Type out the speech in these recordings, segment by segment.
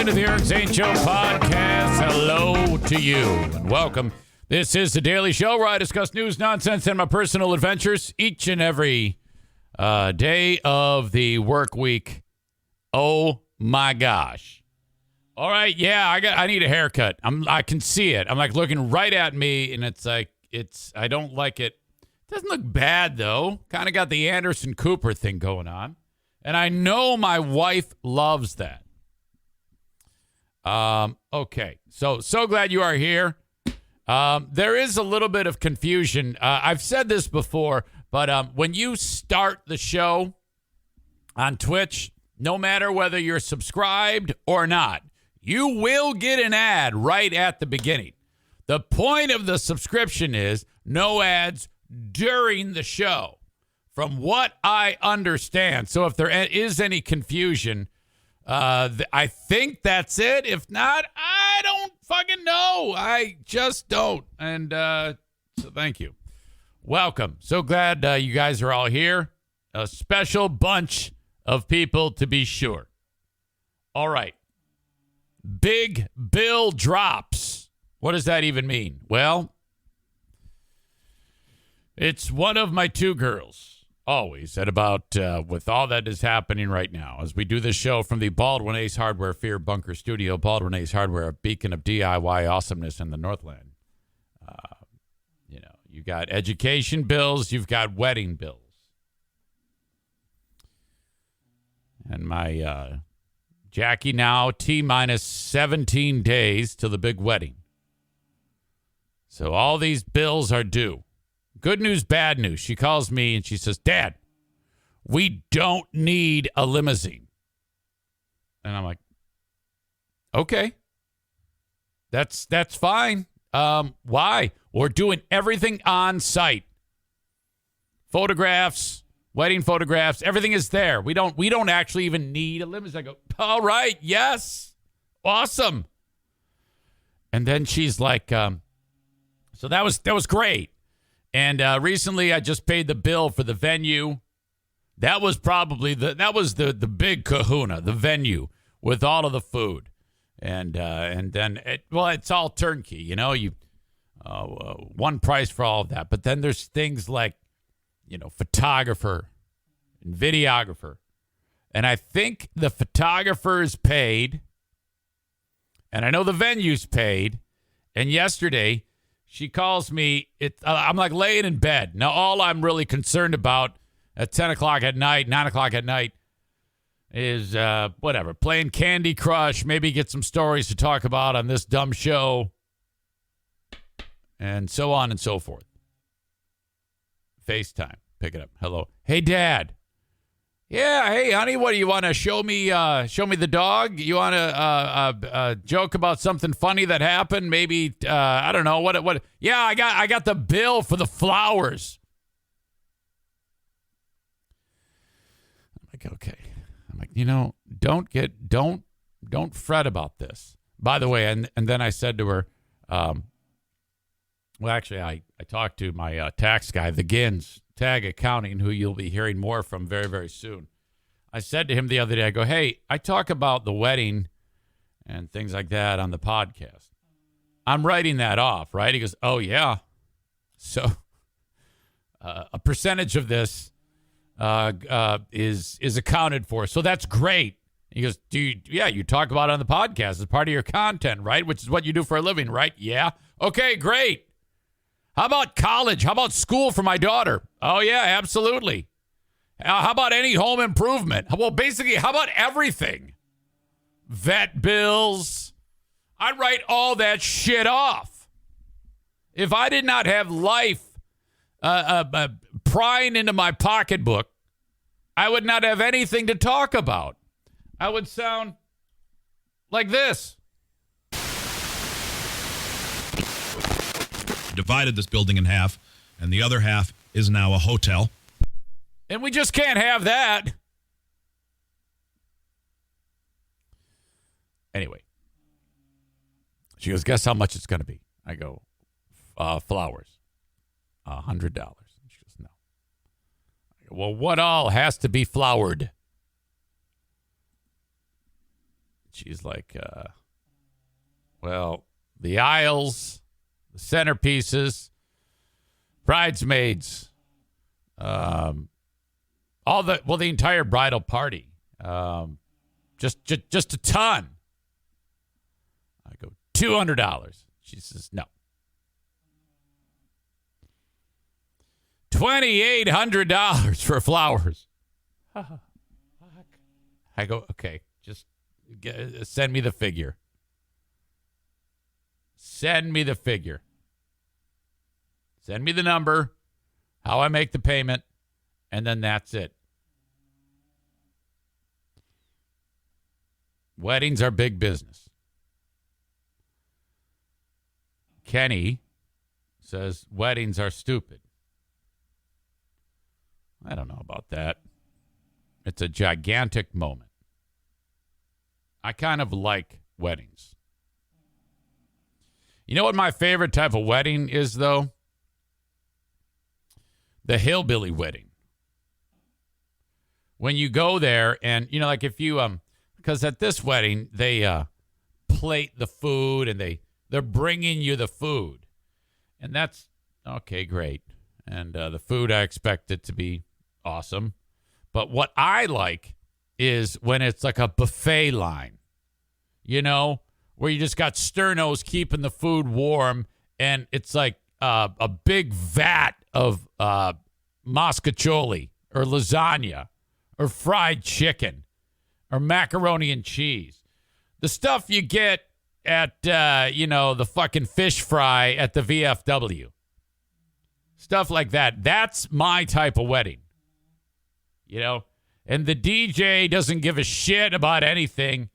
into the Eric Zane Show Podcast. Hello to you and welcome. This is the Daily Show where I discuss news, nonsense, and my personal adventures each and every day of the work week. Oh my gosh. All right, yeah, I need a haircut. I can see it. I'm like looking right at me, and it's like I don't like it. It doesn't look bad though. Kind of got the Anderson Cooper thing going on. And I know my wife loves that. Okay. So glad you are here. There is a little bit of confusion. I've said this before, but when you start the show on Twitch, no matter whether you're subscribed or not, you will get an ad right at the beginning. The point of the subscription is no ads during the show, from what I understand. So if there is any confusion, I think that's it. If not, I don't fucking know. I just don't. And so thank you. Welcome. So glad you guys are all here. A special bunch of people to be sure. All right. Big bill drops. What does that even mean? Well, it's one of my two girls, always, at about, with all that is happening right now, as we do this show from the Baldwin Ace Hardware Fear Bunker Studio. Baldwin Ace Hardware, a beacon of DIY awesomeness in the Northland. You got education bills, you've got wedding bills. And my Jackie now, T-minus 17 days till the big wedding. So all these bills are due. Good news, bad news. She calls me and she says, Dad, we don't need a limousine. And I'm like, okay, that's fine. Why? We're doing everything on site. Photographs, wedding photographs, everything is there. We don't actually even need a limousine. I go, all right, yes, awesome. And then she's like, so that was great. And recently, I just paid the bill for the venue. That was probably the big kahuna, the venue with all of the food, and then it's all turnkey. You know, one price for all of that. But then there's things like, photographer and videographer, and I think the photographer is paid, and I know the venue's paid. And yesterday, she calls me. I'm like laying in bed. Now, all I'm really concerned about at 10 o'clock at night, 9 o'clock at night is playing Candy Crush, maybe get some stories to talk about on this dumb show, and so on and so forth. FaceTime. Pick it up. Hello. Hey, Dad. Yeah, hey, honey, what do you want to show me? Show me the dog? You want to joke about something funny that happened? Maybe I don't know what. Yeah, I got the bill for the flowers. I'm like, okay. I'm like, don't fret about this. By the way, and then I said to her, well, actually, I talked to my tax guy, the Gins. Tag Accounting, who you'll be hearing more from very, very soon. I said to him the other day, I go, hey, I talk about the wedding and things like that on the podcast. I'm writing that off, right? He goes, oh, yeah. So a percentage of this is accounted for. So that's great. He goes, you talk about it on the podcast as part of your content, right? Which is what you do for a living, right? Yeah. Okay, great. How about college? How about school for my daughter? Oh, yeah, absolutely. How about any home improvement? Well, basically, how about everything? Vet bills. I write all that shit off. If I did not have life prying into my pocketbook, I would not have anything to talk about. I would sound like this. Divided this building in half, and the other half is now a hotel. And we just can't have that. Anyway, she goes, guess how much it's going to be? I go, flowers, $100. She goes, no. I go, well, what all has to be flowered? she's like, well, the aisles, the centerpieces, bridesmaids, the entire bridal party, just a ton. I go, $200. She says, no. $2,800 for flowers. I go, okay, just send me the figure. Send me the figure. Send me the number, how I make the payment, and then that's it. Weddings are big business. Kenny says weddings are stupid. I don't know about that. It's a gigantic moment. I kind of like weddings. You know what my favorite type of wedding is, though? The hillbilly wedding. When you go there and, like if you, because at this wedding, they plate the food and they're bringing you the food. And that's, okay, great. And the food, I expect it to be awesome. But what I like is when it's like a buffet line, where you just got sternos keeping the food warm, and it's like a big vat of mascacholi or lasagna or fried chicken or macaroni and cheese. The stuff you get at, the fucking fish fry at the VFW. Stuff like that. That's my type of wedding. And the DJ doesn't give a shit about anything.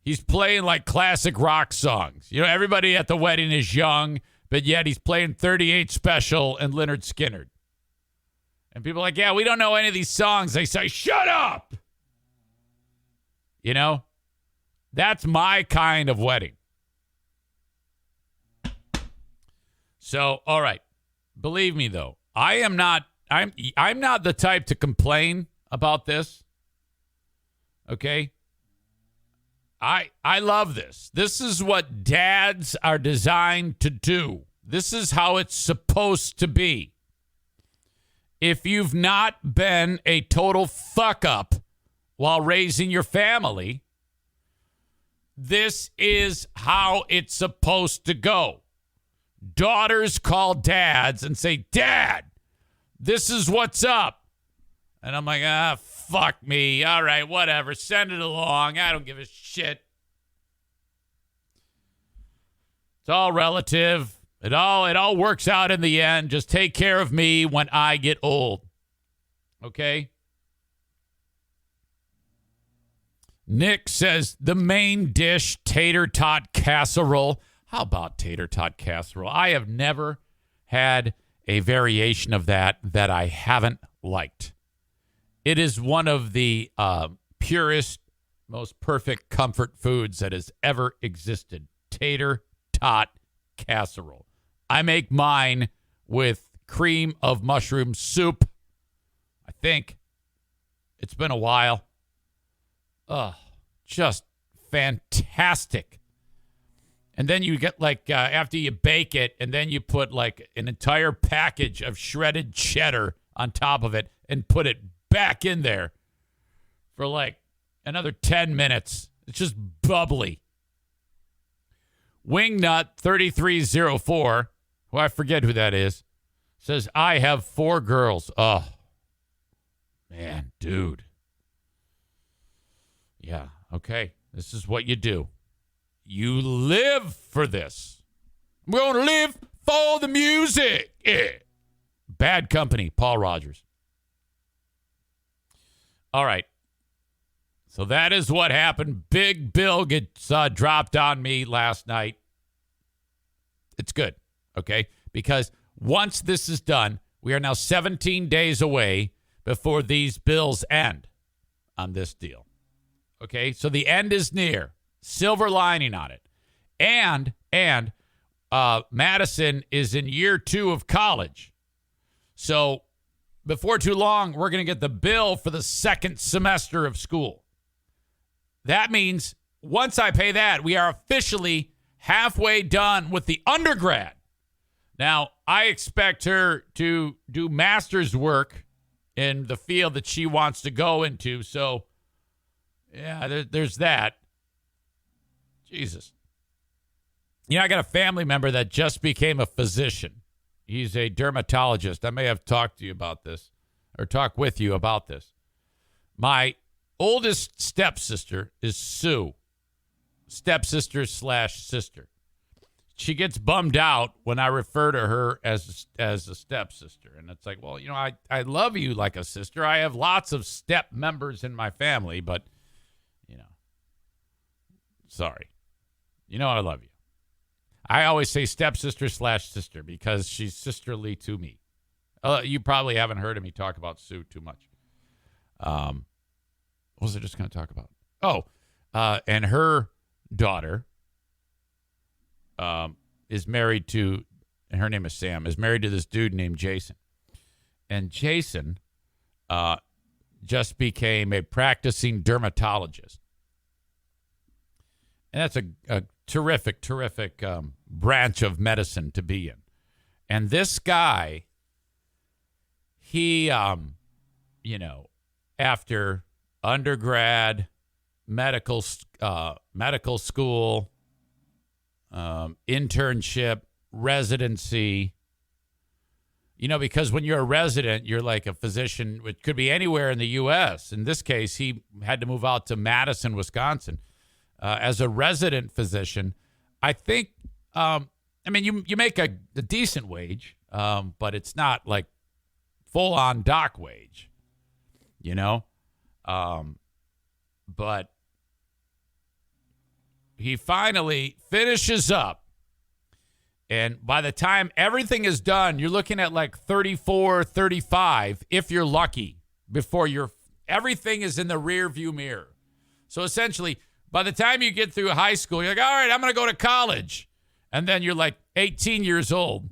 He's playing like classic rock songs. Everybody at the wedding is young, but yet he's playing 38 Special and Lynyrd Skynyrd. And people are like, yeah, we don't know any of these songs. They say, shut up. That's my kind of wedding. So, all right. Believe me, though, I'm not the type to complain about this. Okay? I love this. This is what dads are designed to do. This is how it's supposed to be. If you've not been a total fuck up while raising your family, this is how it's supposed to go. Daughters call dads and say, Dad, this is what's up. And I'm like, fuck me. All right, whatever. Send it along. I don't give a shit. It's all relative. It all works out in the end. Just take care of me when I get old. Okay? Nick says the main dish, tater tot casserole. How about tater tot casserole? I have never had a variation of that I haven't liked. It is one of the purest, most perfect comfort foods that has ever existed. Tater tot casserole. I make mine with cream of mushroom soup. I think. It's been a while. Just fantastic. And then you get after you bake it, and then you put like an entire package of shredded cheddar on top of it and put it back in there for like another 10 minutes. It's just bubbly. Wingnut3304, who I forget who that is, says, I have 4 girls. Oh, man, dude. Yeah, okay. This is what you do. You live for this. I'm going to live for the music. Yeah. Bad Company, Paul Rogers. All right. So that is what happened. Big Bill gets dropped on me last night. It's good, okay? Because once this is done, we are now 17 days away before these bills end on this deal. Okay? So the end is near. Silver lining on it. And Madison is in year 2 of college. So before too long, we're going to get the bill for the second semester of school. That means once I pay that, we are officially halfway done with the undergrad. Now, I expect her to do master's work in the field that she wants to go into. So, yeah, there's that. Jesus. You know, I got a family member that just became a physician. He's a dermatologist. I may have talked to you about this or talked with you about this. My oldest stepsister is Sue, stepsister/sister. She gets bummed out when I refer to her as a stepsister. And it's like, well, you know, I love you like a sister. I have lots of step members in my family, but, you know, sorry. You know I love you. I always say stepsister/sister because she's sisterly to me. You probably haven't heard of me talk about Sue too much. What was I just going to talk about? And her daughter is married to, and her name is Sam, is married to this dude named Jason. And Jason just became a practicing dermatologist. And that's a terrific branch of medicine to be in. And this guy, he, after undergrad, medical school, internship, residency, because when you're a resident, you're like a physician, which could be anywhere in the U.S. In this case, he had to move out to Madison, Wisconsin. As a resident physician, I think, you make a decent wage, but it's not like full-on doc wage, but he finally finishes up. And by the time everything is done, you're looking at like 34, 35, if you're lucky, before everything is in the rear view mirror. So essentially, by the time you get through high school, you're like, all right, I'm going to go to college. And then you're like 18 years old.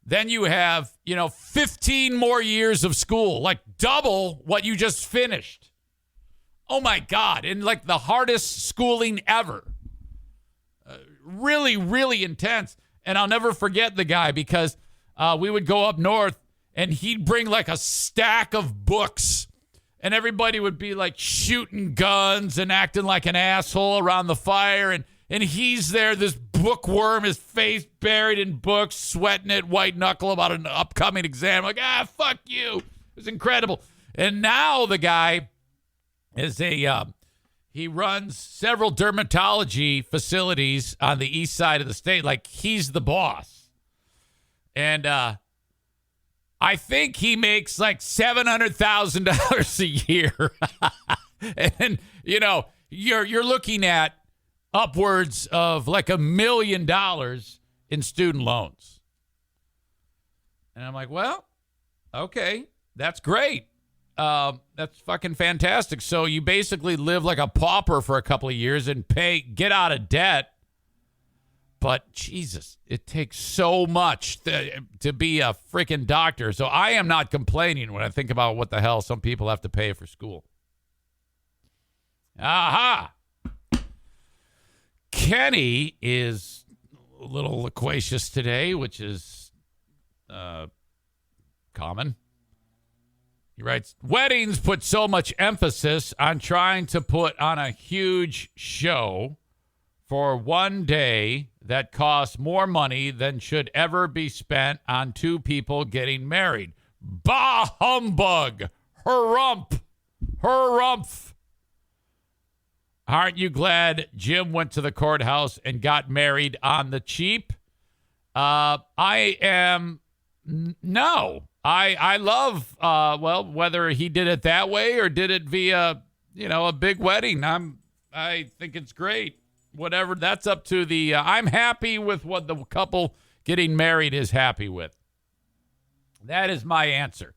Then you have, 15 more years of school, like double what you just finished. Oh, my God. And like the hardest schooling ever. Really, really intense. And I'll never forget the guy because we would go up north and he'd bring like a stack of books. And everybody would be like shooting guns and acting like an asshole around the fire. And he's there, this bookworm, his face buried in books, sweating it, white knuckle about an upcoming exam. Like, fuck you. It was incredible. And now the guy is he runs several dermatology facilities on the east side of the state. Like, he's the boss. And I think he makes like $700,000 a year. And, you're looking at upwards of like $1 million in student loans. And I'm like, well, okay, that's great. That's fucking fantastic. So you basically live like a pauper for a couple of years and get out of debt. But Jesus, it takes so much to be a freaking doctor. So I am not complaining when I think about what the hell some people have to pay for school. Aha! Kenny is a little loquacious today, which is common. He writes, weddings put so much emphasis on trying to put on a huge show for one day that costs more money than should ever be spent on two people getting married. Bah humbug! Harumph! Harumph! Aren't you glad Jim went to the courthouse and got married on the cheap? I am... No. I love, whether he did it that way or did it via, a big wedding. I think it's great. Whatever, that's up to I'm happy with what the couple getting married is happy with. That is my answer.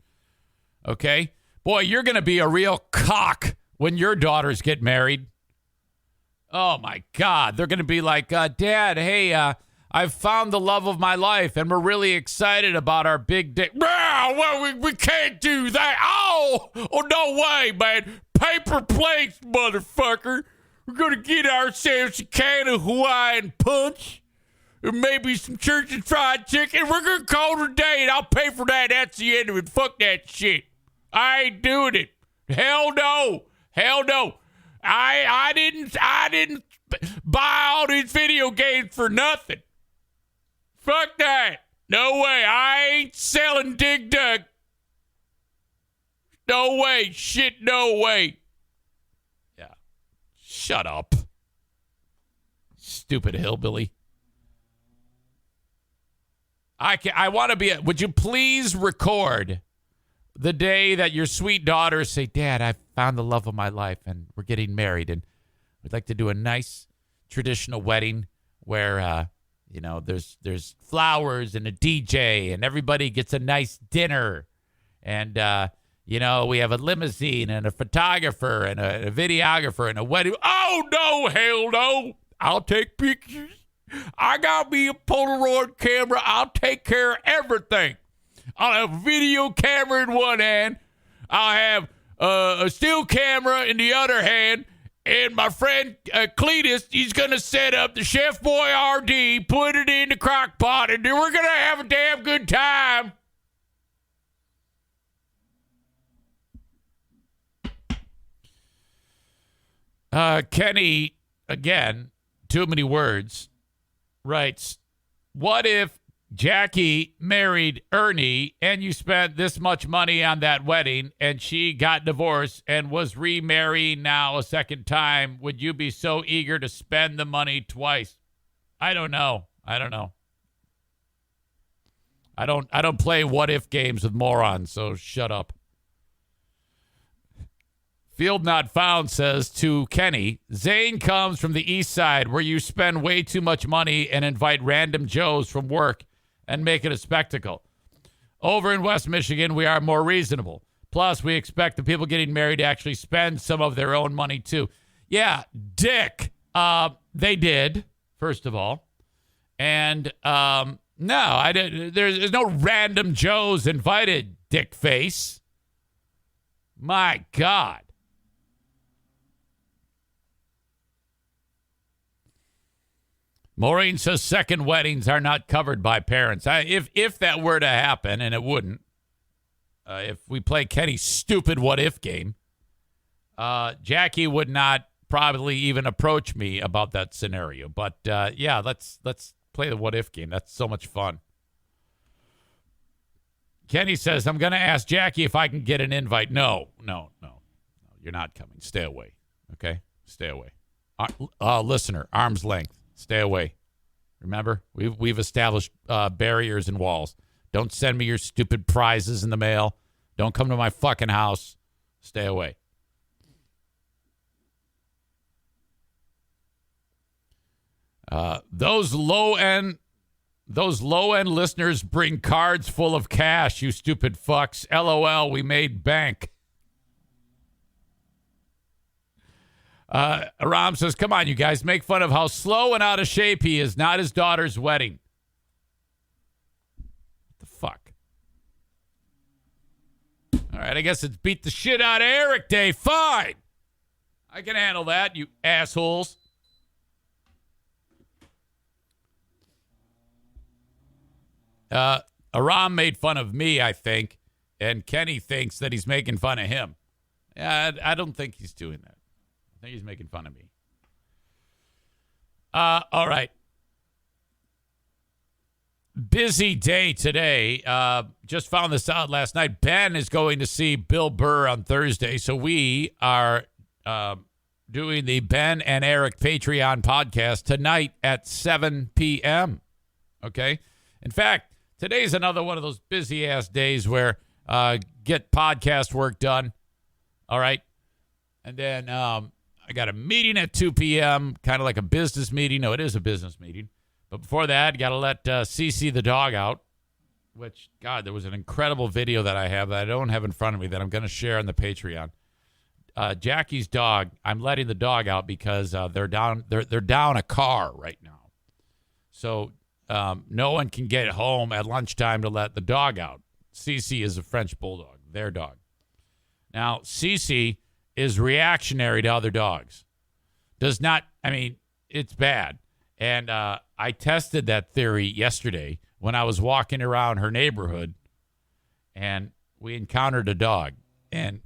Okay? Boy, you're going to be a real cock when your daughters get married. Oh, my God. They're going to be like, Dad, hey, I've found the love of my life, and we're really excited about our big day. Well, we can't do that. Oh, no way, man. Paper plates, motherfucker. We're going to get ourselves a can of Hawaiian punch and maybe some church and fried chicken. We're going to call it a day, and I'll pay for that. That's the end of it. Fuck that shit. I ain't doing it. Hell no. Hell no. I didn't buy all these video games for nothing. Fuck that. No way. I ain't selling Dig Dug. No way. Shit, no way. Yeah. Shut up. Stupid hillbilly. I want to be would you please record the day that your sweet daughters say, Dad, I found the love of my life and we're getting married and we'd like to do a nice traditional wedding where there's flowers and a DJ and everybody gets a nice dinner and we have a limousine and a photographer and a videographer and a wedding. Oh no, hell no. I'll take pictures. I got me a Polaroid camera. I'll take care of everything. I'll have a video camera in one hand. I'll have a still camera in the other hand. And my friend Cletus, he's going to set up the Chef Boyardee, put it in the crock pot, and then we're going to have a damn good time. Kenny, again, too many words, writes, what if Jackie married Ernie and you spent this much money on that wedding and she got divorced and was remarrying now a second time? Would you be so eager to spend the money twice? I don't know. I don't play what if games with morons, so shut up. Field Not Found says to Kenny, Zane comes from the east side where you spend way too much money and invite random Joes from work and make it a spectacle. Over in West Michigan, we are more reasonable. Plus, we expect the people getting married to actually spend some of their own money, too. Yeah, Dick, they did, first of all. And, no, I didn't. There's no random Joes invited, Dick Face. My God. Maureen says second weddings are not covered by parents. If that were to happen, and it wouldn't, if we play Kenny's stupid what-if game, Jackie would not probably even approach me about that scenario. But, yeah, let's play the what-if game. That's so much fun. Kenny says, I'm going to ask Jackie if I can get an invite. No. You're not coming. Stay away. Okay? Stay away. Listener, arm's length. Stay away. Remember, we've established barriers and walls. Don't send me your stupid prizes in the mail. Don't come to my fucking house. Stay away. Those low-end listeners bring cards full of cash, you stupid fucks. LOL, we made bank. Aram says, come on, you guys, make fun of how slow and out of shape he is. Not his daughter's wedding. What the fuck? All right, I guess it's beat the shit out of Eric Day. Fine. I can handle that, you assholes. Aram made fun of me, I think, and Kenny thinks that he's making fun of him. I don't think he's doing that. I think he's making fun of me. All right. Busy day today. Just found this out last night. Ben is going to see Bill Burr on Thursday. So we are doing the Ben and Eric Patreon podcast tonight at 7 p.m. Okay? In fact, today's another one of those busy-ass days where get podcast work done. All right? And then I got a meeting at 2 p.m., kind of like a business meeting. No, it is a business meeting. But before that, got to let Cece the dog out, which, God, there was an incredible video that I have that I don't have in front of me that I'm going to share on the Patreon. Jackie's dog, I'm letting the dog out because they're down a car right now. So no one can get home at lunchtime to let the dog out. Cece is a French bulldog, their dog. Now, Cece is reactionary to other dogs. does not, I mean, it's bad. And I tested that theory yesterday when I was walking around her neighborhood and we encountered a dog. And,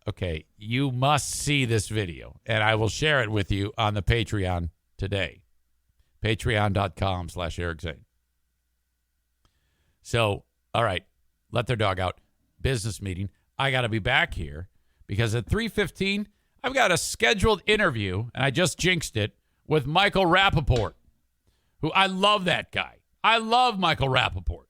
okay, you must see this video. And I will share it with you on the Patreon today. Patreon.com/Eric Zane. So, all right, let their dog out. Business meeting. I got to be back here because at 3:15, I've got a scheduled interview, and I just jinxed it, with Michael Rappaport, who I love that guy. I love Michael Rappaport.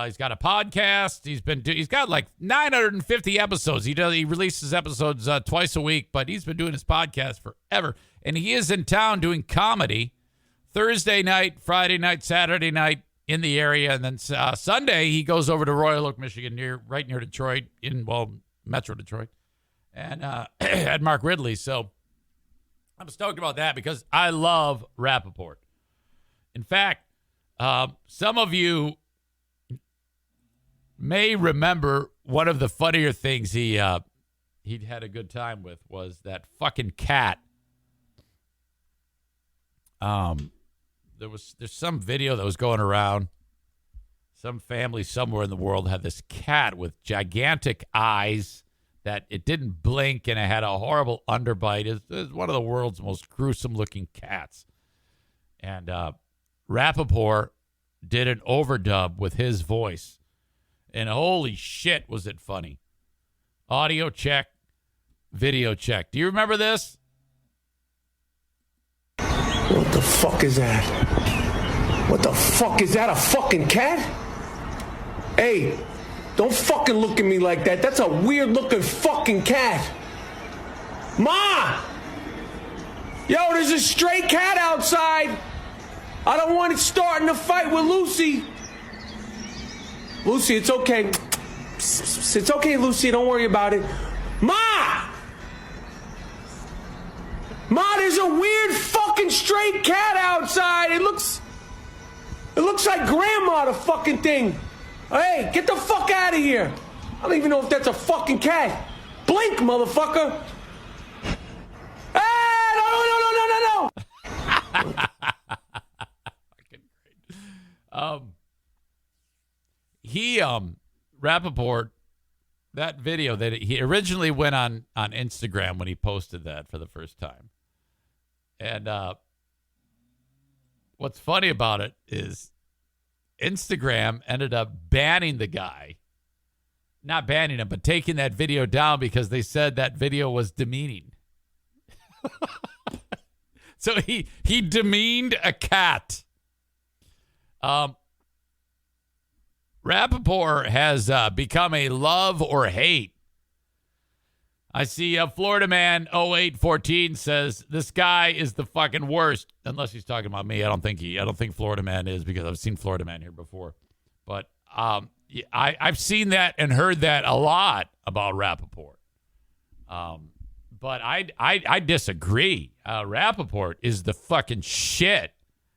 He's got a podcast. He's got like 950 episodes. He releases episodes twice a week, but he's been doing his podcast forever. And he is in town doing comedy Thursday night, Friday night, Saturday night in the area. And then Sunday, he goes over to Royal Oak, Michigan, right near Detroit, Metro Detroit, and at Mark Ridley. So I'm stoked about that because I love Rappaport. In fact, some of you may remember one of the funnier things he'd had a good time with was that fucking cat. There's some video that was going around. Some family somewhere in the world had this cat with gigantic eyes that it didn't blink and it had a horrible underbite. It's one of the world's most gruesome looking cats. And Rappaport did an overdub with his voice. And holy shit, was it funny. Audio check, video check. Do you remember this? What the fuck is that? What the fuck is that? A fucking cat? Hey, don't fucking look at me like that. That's a weird looking fucking cat. Ma! Yo, there's a stray cat outside. I don't want it starting a fight with Lucy. Lucy, it's okay. It's okay, Lucy. Don't worry about it. Ma! Ma, there's a weird fucking stray cat outside. It looks like Grandma, the fucking thing. Hey, get the fuck out of here. I don't even know if that's a fucking cat. Blink, motherfucker. Hey, no. Fucking great. Rappaport, that video that he originally went on Instagram when he posted that for the first time. And what's funny about it is Instagram ended up banning the guy. Not banning him, but taking that video down because they said that video was demeaning. So he demeaned a cat. Rappaport has become a love or hate. I see Florida Man 0814 says this guy is the fucking worst. Unless he's talking about me, I don't think Florida Man is because I've seen Florida Man here before. But I've seen that and heard that a lot about Rappaport. But I disagree. Rappaport is the fucking shit.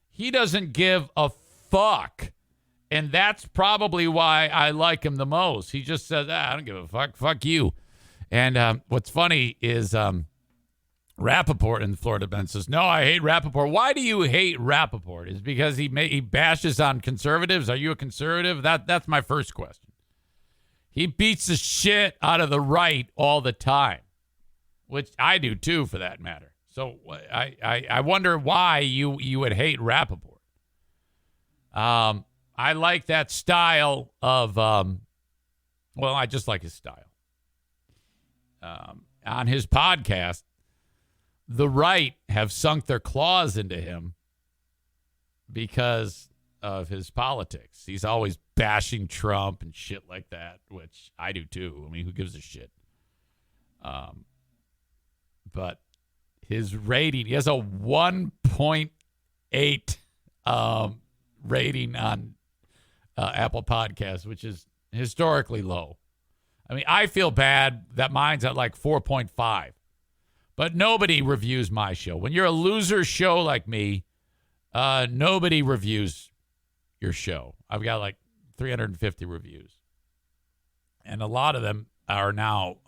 He doesn't give a fuck. And that's probably why I like him the most. He just says, I don't give a fuck. Fuck you. And what's funny is Rappaport in Florida Ben says, no, I hate Rappaport. Why do you hate Rappaport? Is it because he bashes on conservatives? Are you a conservative? That's my first question. He beats the shit out of the right all the time, which I do too, for that matter. So I wonder why you would hate Rappaport. I like that style of, I just like his style. On his podcast, the right have sunk their claws into him because of his politics. He's always bashing Trump and shit like that, which I do too. I mean, who gives a shit? But his rating, he has a 1.8 rating on Apple Podcasts, which is historically low. I mean, I feel bad that mine's at like 4.5. But nobody reviews my show. When you're a loser show like me, nobody reviews your show. I've got like 350 reviews. And a lot of them are now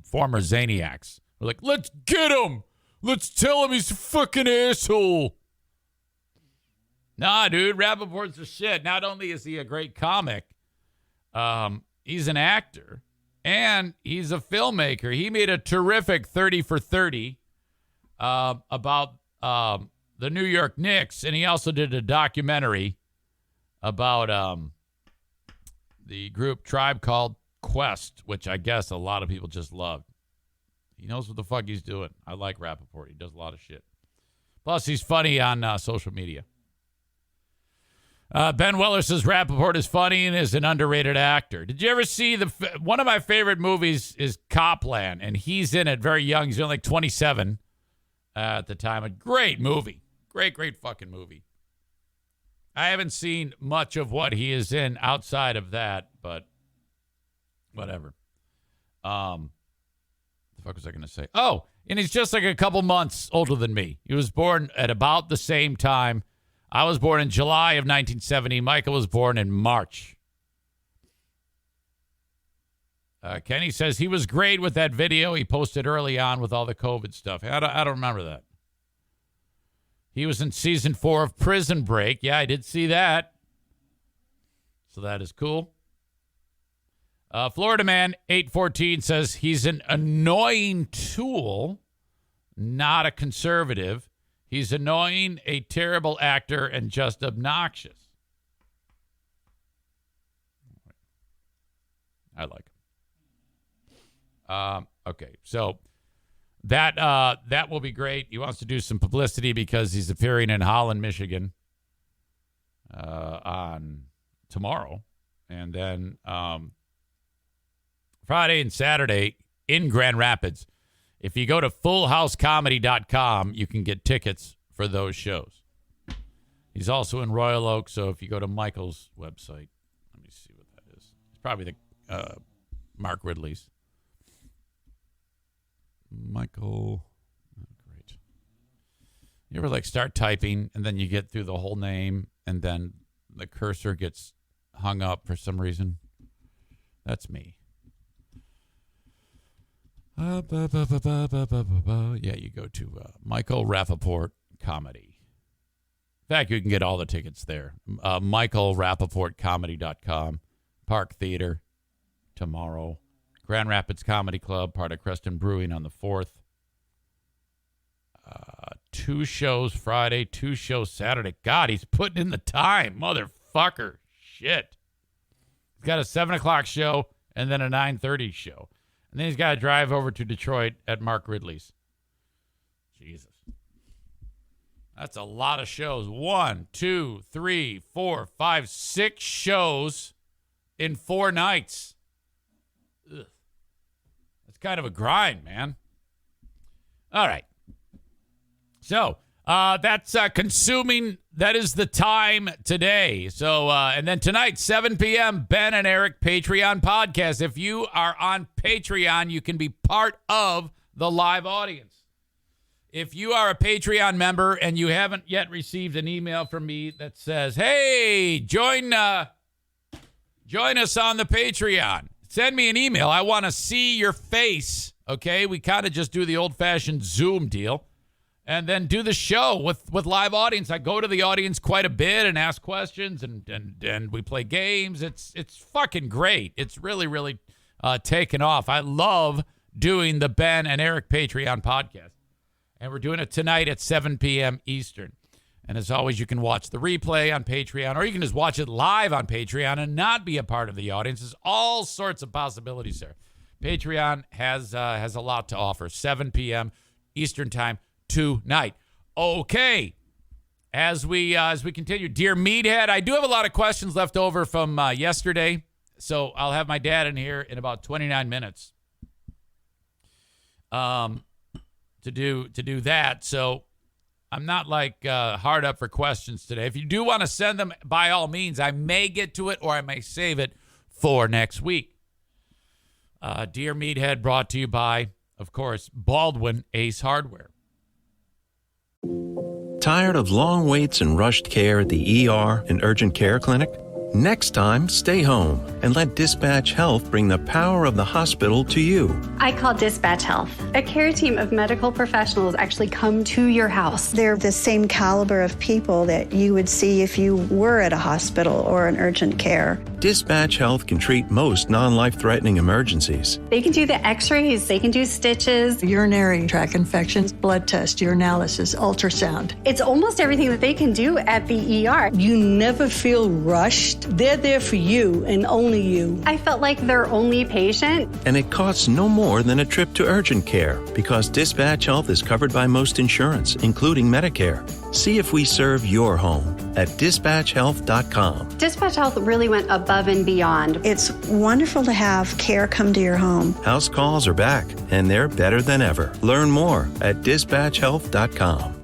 former Zaniacs. We're like, let's get them. Let's tell him he's a fucking asshole. Nah, dude, Rappaport's the shit. Not only is he a great comic, he's an actor, and he's a filmmaker. He made a terrific 30 for 30 about the New York Knicks, and he also did a documentary about the group Tribe Called Quest, which I guess a lot of people just love. He knows what the fuck he's doing. I like Rappaport. He does a lot of shit. Plus, he's funny on social media. Ben Weller says Rappaport is funny and is an underrated actor. Did you ever see one of my favorite movies is Copland, and he's in it very young. He's only like 27 at the time. A great movie. Great fucking movie. I haven't seen much of what he is in outside of that, but whatever. The fuck was I going to say? Oh, and he's just like a couple months older than me. He was born at about the same time. I was born in July of 1970. Michael was born in March. Kenny says he was great with that video he posted early on with all the COVID stuff. I don't remember that. He was in season 4 of Prison Break. Yeah, I did see that. So that is cool. Florida Man 814 says he's an annoying tool, not a conservative. He's annoying, a terrible actor, and just obnoxious. I like him. Okay, so that will be great. He wants to do some publicity because he's appearing in Holland, Michigan on tomorrow. And then Friday and Saturday in Grand Rapids. If you go to fullhousecomedy.com, you can get tickets for those shows. He's also in Royal Oak, so if you go to Michael's website, let me see what that is. It's probably the Mark Ridley's. Michael. Oh, great. You ever start typing and then you get through the whole name and then the cursor gets hung up for some reason? That's me. Yeah, you go to Michael Rappaport Comedy. In fact, you can get all the tickets there. MichaelRappaportComedy.com. Park Theater tomorrow. Grand Rapids Comedy Club, part of Creston Brewing on the 4th. 2 shows Friday, 2 shows Saturday. God, he's putting in the time. Motherfucker. Shit. He's got a 7 o'clock show and then a 9:30 show. And then he's got to drive over to Detroit at Mark Ridley's. Jesus. That's a lot of shows. 1, 2, 3, 4, 5, 6 shows in 4 nights. Ugh. That's kind of a grind, man. All right. So that's consuming. That is the time today. So, and then tonight, 7 p.m., Ben and Eric Patreon podcast. If you are on Patreon, you can be part of the live audience. If you are a Patreon member and you haven't yet received an email from me that says, hey, join us on the Patreon. Send me an email. I want to see your face, okay? We kind of just do the old-fashioned Zoom deal. And then do the show with live audience. I go to the audience quite a bit and ask questions, and we play games. It's fucking great. It's really, really taken off. I love doing the Ben and Eric Patreon podcast. And we're doing it tonight at 7 p.m. Eastern. And as always, you can watch the replay on Patreon, or you can just watch it live on Patreon and not be a part of the audience. There's all sorts of possibilities there. Patreon has a lot to offer. 7 p.m. Eastern time tonight. Okay. As we continue, dear Meathead, I do have a lot of questions left over from yesterday, so I'll have my dad in here in about 29 minutes. To do that. So I'm not hard up for questions today. If you do want to send them, by all means, I may get to it or I may save it for next week. Dear Meathead, brought to you by, of course, Baldwin Ace Hardware. Tired of long waits and rushed care at the ER and urgent care clinic? Next time, stay home and let Dispatch Health bring the power of the hospital to you. I call Dispatch Health. A care team of medical professionals actually come to your house. They're the same caliber of people that you would see if you were at a hospital or an urgent care. Dispatch Health can treat most non-life-threatening emergencies. They can do the x-rays, they can do stitches. Urinary tract infections, blood test, urinalysis, ultrasound. It's almost everything that they can do at the ER. You never feel rushed. They're there for you and only you. I felt like their only patient. And it costs no more than a trip to urgent care because Dispatch Health is covered by most insurance, including Medicare. See if we serve your home at dispatchhealth.com. Dispatch Health really went above and beyond. It's wonderful to have care come to your home. House calls are back, and they're better than ever. Learn more at dispatchhealth.com.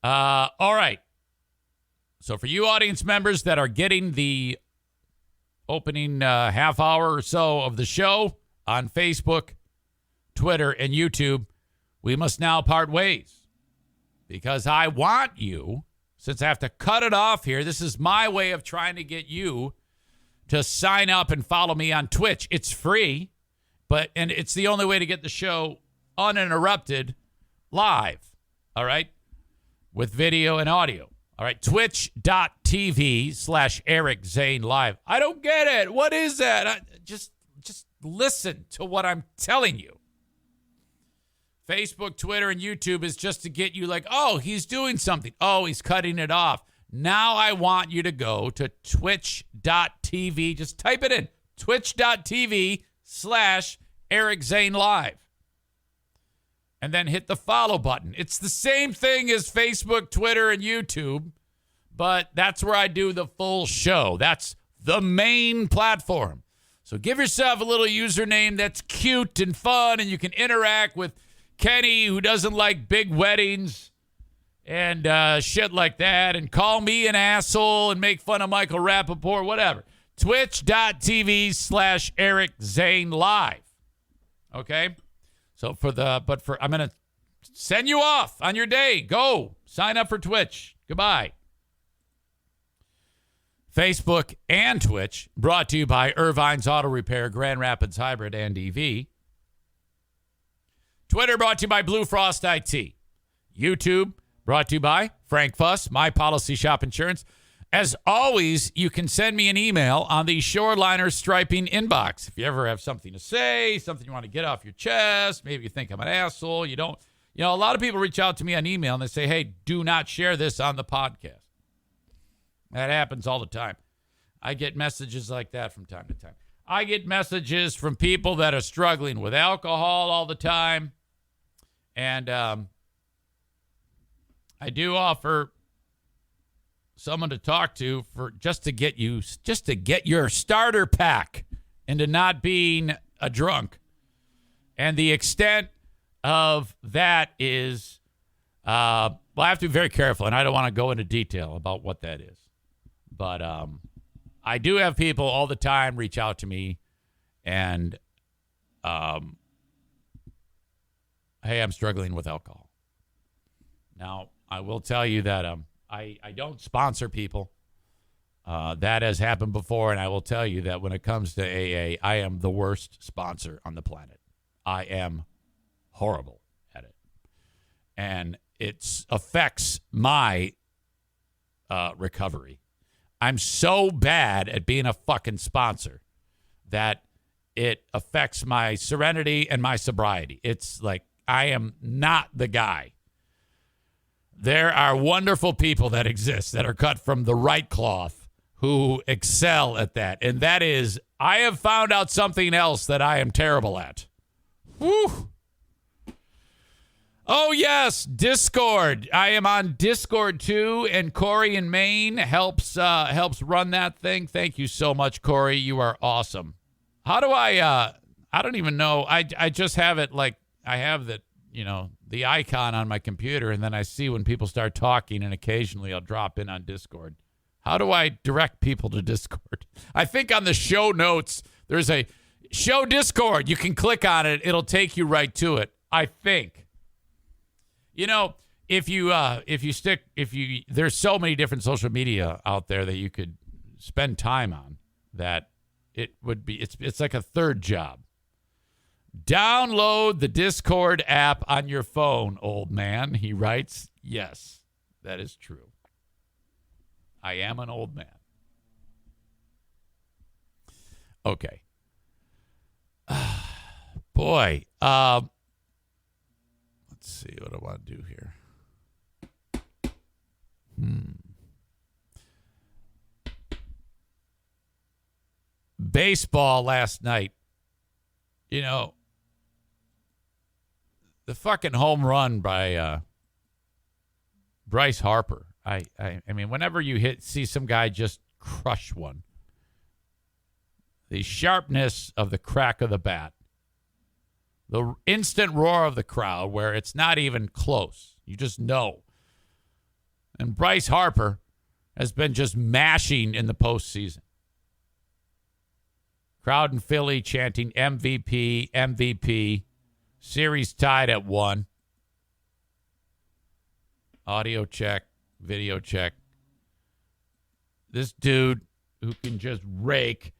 All right. So for you audience members that are getting the opening half hour or so of the show on Facebook, Twitter, and YouTube, we must now part ways. Because I want you, since I have to cut it off here, this is my way of trying to get you to sign up and follow me on Twitch. It's free, and it's the only way to get the show uninterrupted live, all right, with video and audio. All right, twitch.tv/Eric Zane Live. I don't get it. What is that? Just listen to what I'm telling you. Facebook, Twitter, and YouTube is just to get you like, oh, he's doing something. Oh, he's cutting it off. Now I want you to go to twitch.tv. Just type it in. Twitch.tv/Eric Zane Live. And then hit the follow button. It's the same thing as Facebook, Twitter, and YouTube, but that's where I do the full show. That's the main platform. So give yourself a little username that's cute and fun, and you can interact with Kenny, who doesn't like big weddings and shit like that, and call me an asshole and make fun of Michael Rappaport, whatever. Twitch.tv/Eric Zane Live. Okay? So I'm going to send you off on your day. Go. Sign up for Twitch. Goodbye. Facebook and Twitch, brought to you by Irvine's Auto Repair, Grand Rapids Hybrid, and EV. Twitter, brought to you by Blue Frost IT. YouTube, brought to you by Frank Fuss, My Policy Shop Insurance. As always, you can send me an email on the Shoreliner Striping inbox. If you ever have something to say, something you want to get off your chest, maybe you think I'm an asshole, you don't. You know, a lot of people reach out to me on email and they say, hey, do not share this on the podcast. That happens all the time. I get messages like that from time to time. I get messages from people that are struggling with alcohol all the time. And I do offer someone to talk to for just to get your starter pack into not being a drunk. And the extent of that is, well, I have to be very careful, and I don't want to go into detail about what that is. But I do have people all the time reach out to me and, hey, I'm struggling with alcohol. Now, I will tell you that I don't sponsor people. That has happened before, and I will tell you that when it comes to AA, I am the worst sponsor on the planet. I am horrible at it. And it affects my recovery. I'm so bad at being a fucking sponsor that it affects my serenity and my sobriety. It's like I am not the guy. There are wonderful people that exist that are cut from the right cloth who excel at that. And that is, I have found out something else that I am terrible at. Whew. Oh, yes, Discord. I am on Discord, too, and Corey in Maine helps run that thing. Thank you so much, Corey. You are awesome. How do I don't even know. I just have it like I have the icon on my computer, and then I see when people start talking, and occasionally I'll drop in on Discord. How do I direct people to Discord? I think on the show notes, there's a show Discord. You can click on it. It'll take you right to it, I think. You know, there's so many different social media out there that you could spend time on that it would be, it's like a third job. Download the Discord app on your phone, old man, he writes. Yes, that is true. I am an old man. Okay. Boy, let's see what I want to do here. Baseball last night. You know, the fucking home run by Bryce Harper. I mean, whenever you see some guy just crush one, the sharpness of the crack of the bat, the instant roar of the crowd where it's not even close. You just know. And Bryce Harper has been just mashing in the postseason. Crowd in Philly chanting MVP, MVP. Series tied at 1. Audio check, video check. This dude who can just rake.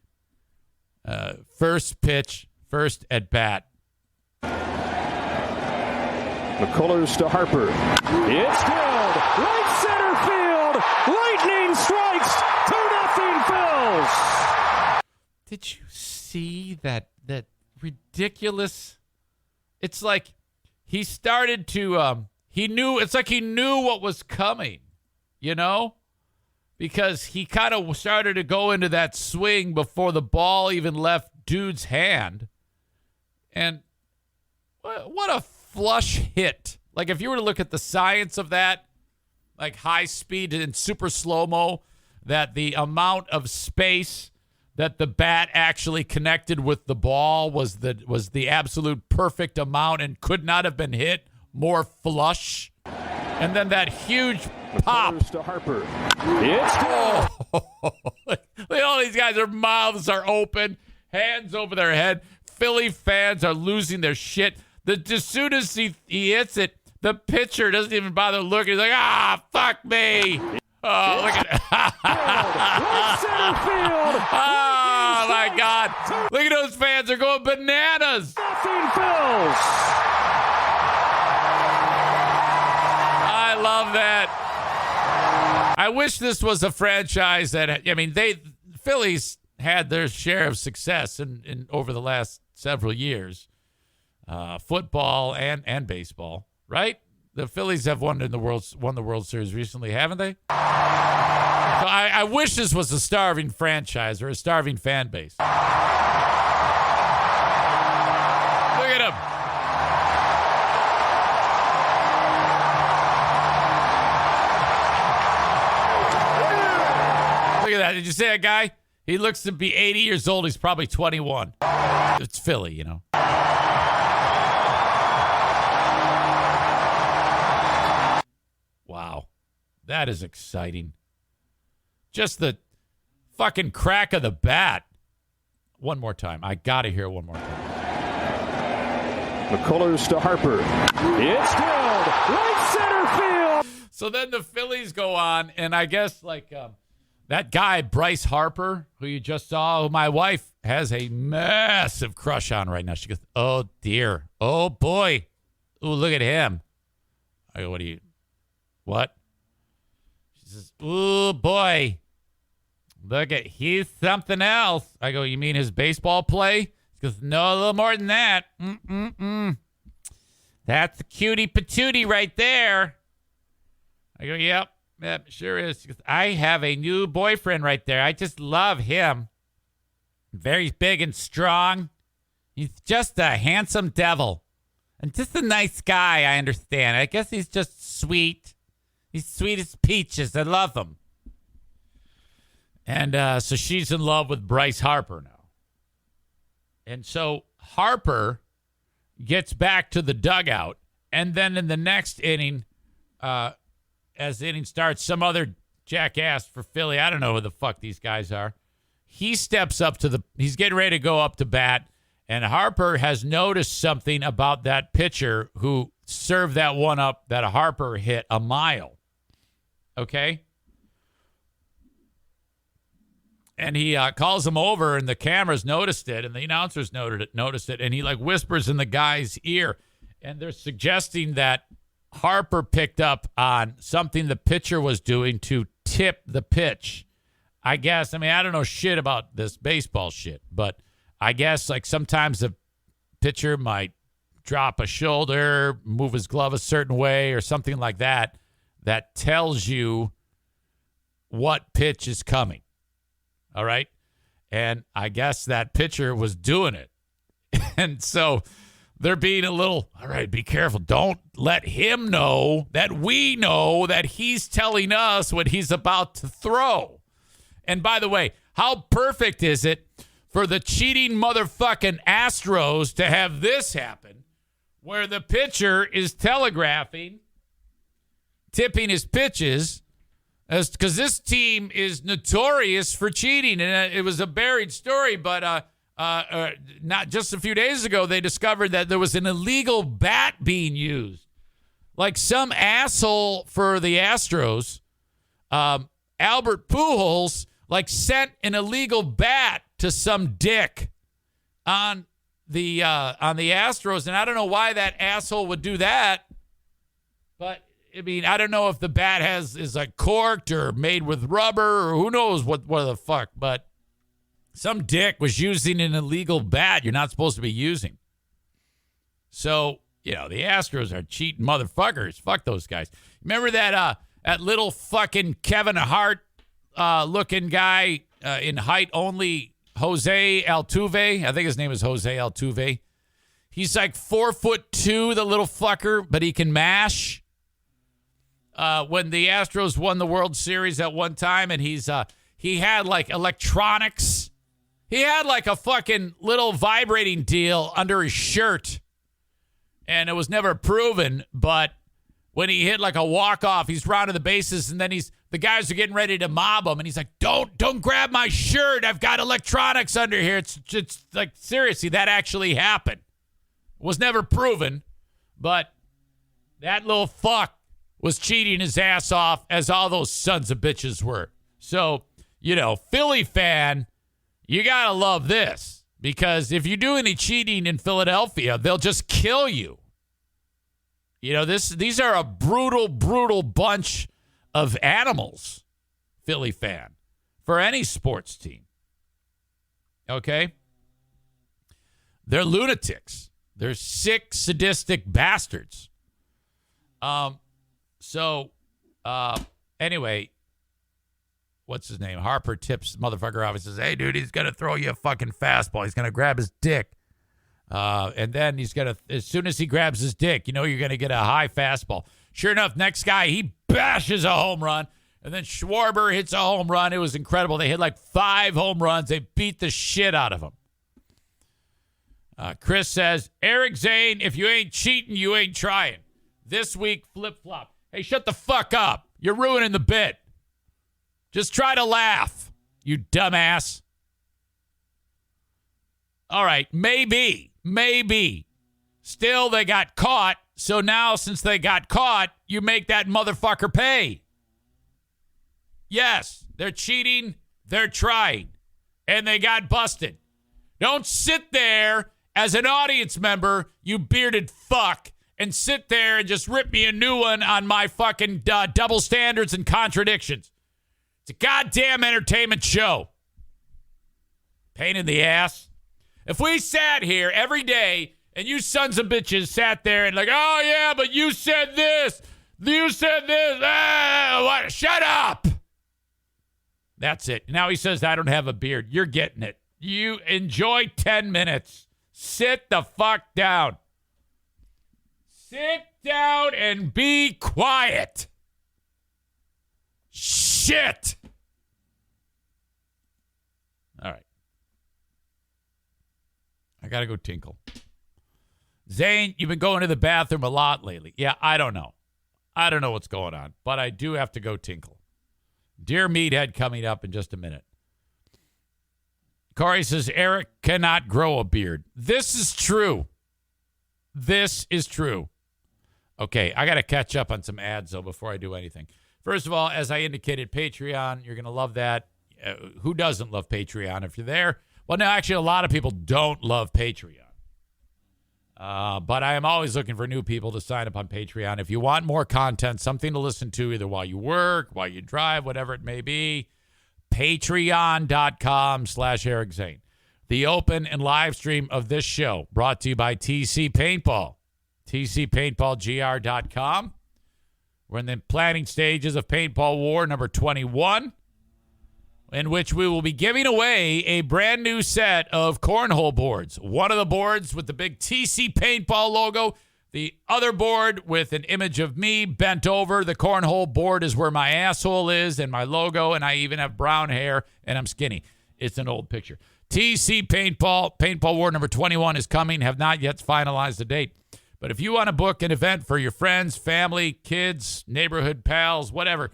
First pitch, first at bat. McCullers to Harper. It's drilled. Right center field. Lightning strikes. 2-0 Phils. Did you see that ridiculous? It's like he started to he knew what was coming, you know? Because he kind of started to go into that swing before the ball even left dude's hand. And what a flush hit. Like, if you were to look at the science of that, like high speed and super slow-mo, that the amount of space that the bat actually connected with the ball was the absolute perfect amount and could not have been hit more flush. And then that huge pop. To Harper. It's Look at all these guys, their mouths are open, hands over their head. Philly fans are losing their shit. As soon as he hits it, the pitcher doesn't even bother looking. He's like, fuck me. Oh, look at it. Oh, my God. Look at those fans. They're going bananas. I love that. I wish this was a franchise that, I mean, Phillies had their share of success in over the last several years. Football and baseball, right? The Phillies have won the World Series recently, haven't they? So I wish this was a starving franchise or a starving fan base. Look at him. Look at that. Did you see that guy? He looks to be 80 years old. He's probably 21. It's Philly, you know. Wow. That is exciting. Just the fucking crack of the bat. One more time. I got to hear it one more time. McCullers to Harper. It's drilled. Right center field. So then the Phillies go on, and I guess like that guy, Bryce Harper, who you just saw, who my wife has a massive crush on right now. She goes, oh, dear. Oh, boy. Ooh, look at him. I go, what? She says, ooh, boy. He's something else. I go, you mean his baseball play? She goes, no, a little more than that. That's a cutie patootie right there. I go, yep, sure is. She goes, I have a new boyfriend right there. I just love him. Very big and strong. He's just a handsome devil. And just a nice guy, I understand. I guess he's just sweet. He's sweet as peaches. I love him. And so she's in love with Bryce Harper now. And so Harper gets back to the dugout. And then in the next inning, as the inning starts, some other jackass for Philly, I don't know who the fuck these guys are, he steps up he's getting ready to go up to bat. And Harper has noticed something about that pitcher who served that one up that Harper hit a mile. Okay? And he calls him over, and the cameras noticed it, and the announcers noticed it, and he like whispers in the guy's ear. And they're suggesting that Harper picked up on something the pitcher was doing to tip the pitch. I guess, I mean, I don't know shit about this baseball shit, but I guess like sometimes the pitcher might drop a shoulder, move his glove a certain way or something like that, that tells you what pitch is coming. All right. And I guess that pitcher was doing it. And so they're being a little, all right, be careful. Don't let him know that we know that he's telling us what he's about to throw. And by the way, how perfect is it for the cheating motherfucking Astros to have this happen where the pitcher is telegraphing, tipping his pitches, because this team is notorious for cheating. And it was a buried story, but not just a few days ago, they discovered that there was an illegal bat being used. Like some asshole for the Astros, Albert Pujols, like sent an illegal bat to some dick on the Astros. And I don't know why that asshole would do that, but I mean, I don't know if the bat is like corked or made with rubber or who knows what the fuck, but some dick was using an illegal bat you're not supposed to be using. So, you know, the Astros are cheating motherfuckers. Fuck those guys. Remember that little fucking Kevin Hart looking guy in height only, Jose Altuve? I think his name is Jose Altuve. He's like 4'2", the little fucker, but he can mash. When the Astros won the World Series at one time, and he had like electronics. He had like a fucking little vibrating deal under his shirt, and it was never proven. But when he hit like a walk-off, he's rounding the bases, and then the guys are getting ready to mob him, and he's like, "Don't grab my shirt. I've got electronics under here." It's like, seriously, that actually happened. It was never proven, but that little fuck was cheating his ass off, as all those sons of bitches were. So, you know, Philly fan, you got to love this, because if you do any cheating in Philadelphia, they'll just kill you. You know, these are a brutal, brutal bunch of animals, Philly fan, for any sports team. Okay? They're lunatics. They're sick, sadistic bastards. So, anyway, what's his name? Harper tips motherfucker off and says, "Hey, dude, he's going to throw you a fucking fastball. He's going to grab his dick. And then he's going to, as soon as he grabs his dick, you know you're going to get a high fastball." Sure enough, next guy, he bashes a home run. And then Schwarber hits a home run. It was incredible. They hit like 5 home runs. They beat the shit out of him. Chris says, "Eric Zane, if you ain't cheating, you ain't trying. This week, flip-flop." Hey, shut the fuck up. You're ruining the bit. Just try to laugh, you dumbass. All right, maybe. Still, they got caught. So now, since they got caught, you make that motherfucker pay. Yes, they're cheating. They're trying. And they got busted. Don't sit there as an audience member, you bearded fuck, and sit there and just rip me a new one on my fucking double standards and contradictions. It's a goddamn entertainment show. Pain in the ass. If we sat here every day and you sons of bitches sat there and like, "Oh, yeah, but you said this. You said this. What? Shut up." That's it. Now he says, "I don't have a beard." You're getting it. You enjoy 10 minutes. Sit the fuck down. Sit down and be quiet. Shit. All right. I got to go tinkle. Zane, you've been going to the bathroom a lot lately. Yeah, I don't know. I don't know what's going on, but I do have to go tinkle. Dear Meathead coming up in just a minute. Corey says, "Eric cannot grow a beard." This is true. This is true. Okay, I got to catch up on some ads, though, before I do anything. First of all, as I indicated, Patreon, you're going to love that. who doesn't love Patreon if you're there? Well, no, actually, a lot of people don't love Patreon. But I am always looking for new people to sign up on Patreon. If you want more content, something to listen to either while you work, while you drive, whatever it may be, patreon.com/Eric Zane. The open and live stream of this show brought to you by TC Paintball. TCPaintballGR.com. We're in the planning stages of Paintball War number 21, in which we will be giving away a brand new set of cornhole boards. One of the boards with the big TC Paintball logo, the other board with an image of me bent over. The cornhole board is where my asshole is and my logo, and I even have brown hair, and I'm skinny. It's an old picture. TC Paintball War number 21 is coming. Have not yet finalized the date. But if you want to book an event for your friends, family, kids, neighborhood pals, whatever,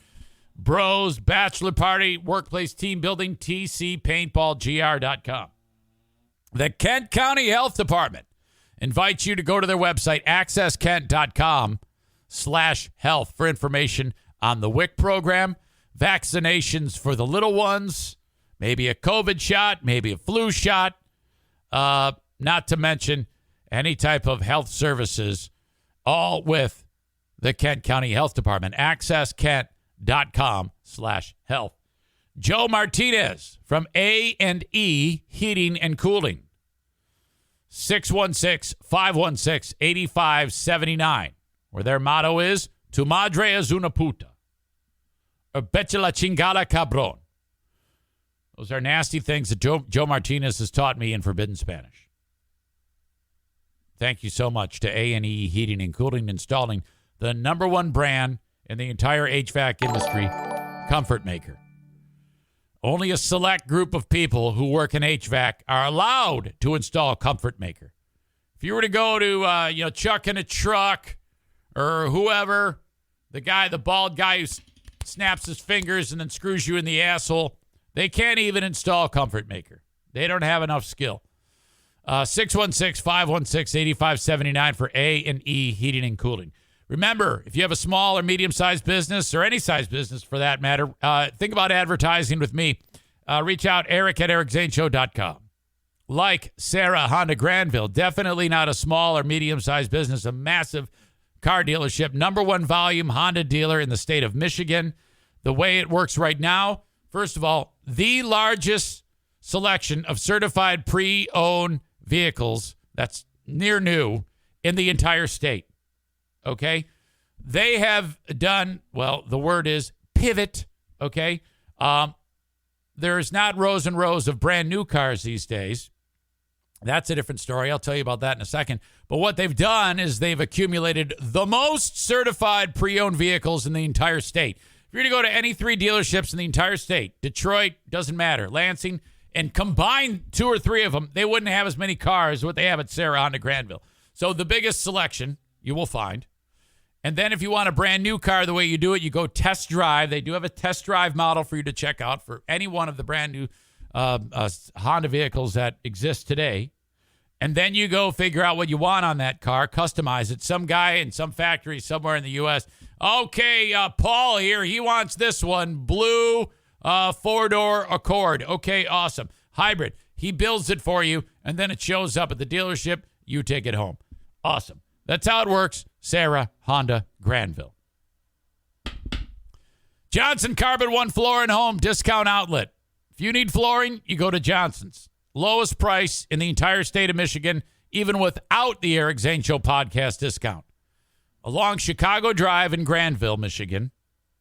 bros, bachelor party, workplace team building, tcpaintballgr.com. The Kent County Health Department invites you to go to their website, accesskent.com/health, for information on the WIC program, vaccinations for the little ones, maybe a COVID shot, maybe a flu shot, not to mention any type of health services, all with the Kent County Health Department, accesskent.com/health. Joe Martinez from A&E Heating and Cooling, 616-516-8579, where their motto is, Tu madre es una puta, or vete la chingada cabrón. Those are nasty things that Joe Martinez has taught me in forbidden Spanish. Thank you so much to A&E Heating and Cooling, installing the number one brand in the entire HVAC industry, Comfort Maker. Only a select group of people who work in HVAC are allowed to install Comfort Maker. If you were to go to, Chuck in a truck or whoever, the bald guy who snaps his fingers and then screws you in the asshole, they can't even install Comfort Maker. They don't have enough skill. 616-516-8579 for A&E Heating and Cooling. Remember, if you have a small or medium-sized business, or any size business for that matter, think about advertising with me. Reach out, Eric at ericzaneshow.com. Like Sarah Honda Granville, definitely not a small or medium-sized business, a massive car dealership, number one volume Honda dealer in the state of Michigan. The way it works right now, first of all, the largest selection of certified pre-owned vehicles, that's near new, in the entire state. Okay? They have done, well, the word is pivot. Okay? There's not rows and rows of brand new cars these days. That's a different story. I'll tell you about that in a second. But what they've done is they've accumulated the most certified pre-owned vehicles in the entire state. If you're to go to any three dealerships in the entire state, Detroit, doesn't matter, Lansing, and combine two or three of them, they wouldn't have as many cars as what they have at Sarah Honda Granville. So the biggest selection you will find. And then if you want a brand new car, the way you do it, you go test drive. They do have a test drive model for you to check out for any one of the brand new Honda vehicles that exist today. And then you go figure out what you want on that car, customize it. Some guy in some factory somewhere in the U.S., okay, Paul here, he wants this one, blue, four-door Accord. Okay, awesome. Hybrid. He builds it for you, and then it shows up at the dealership. You take it home. Awesome. That's how it works. Sarah Honda Granville. Johnson Carpet One Floor and Home Discount Outlet. If you need flooring, you go to Johnson's. Lowest price in the entire state of Michigan, even without the Eric Zane Show podcast discount. Along Chicago Drive in Granville, Michigan.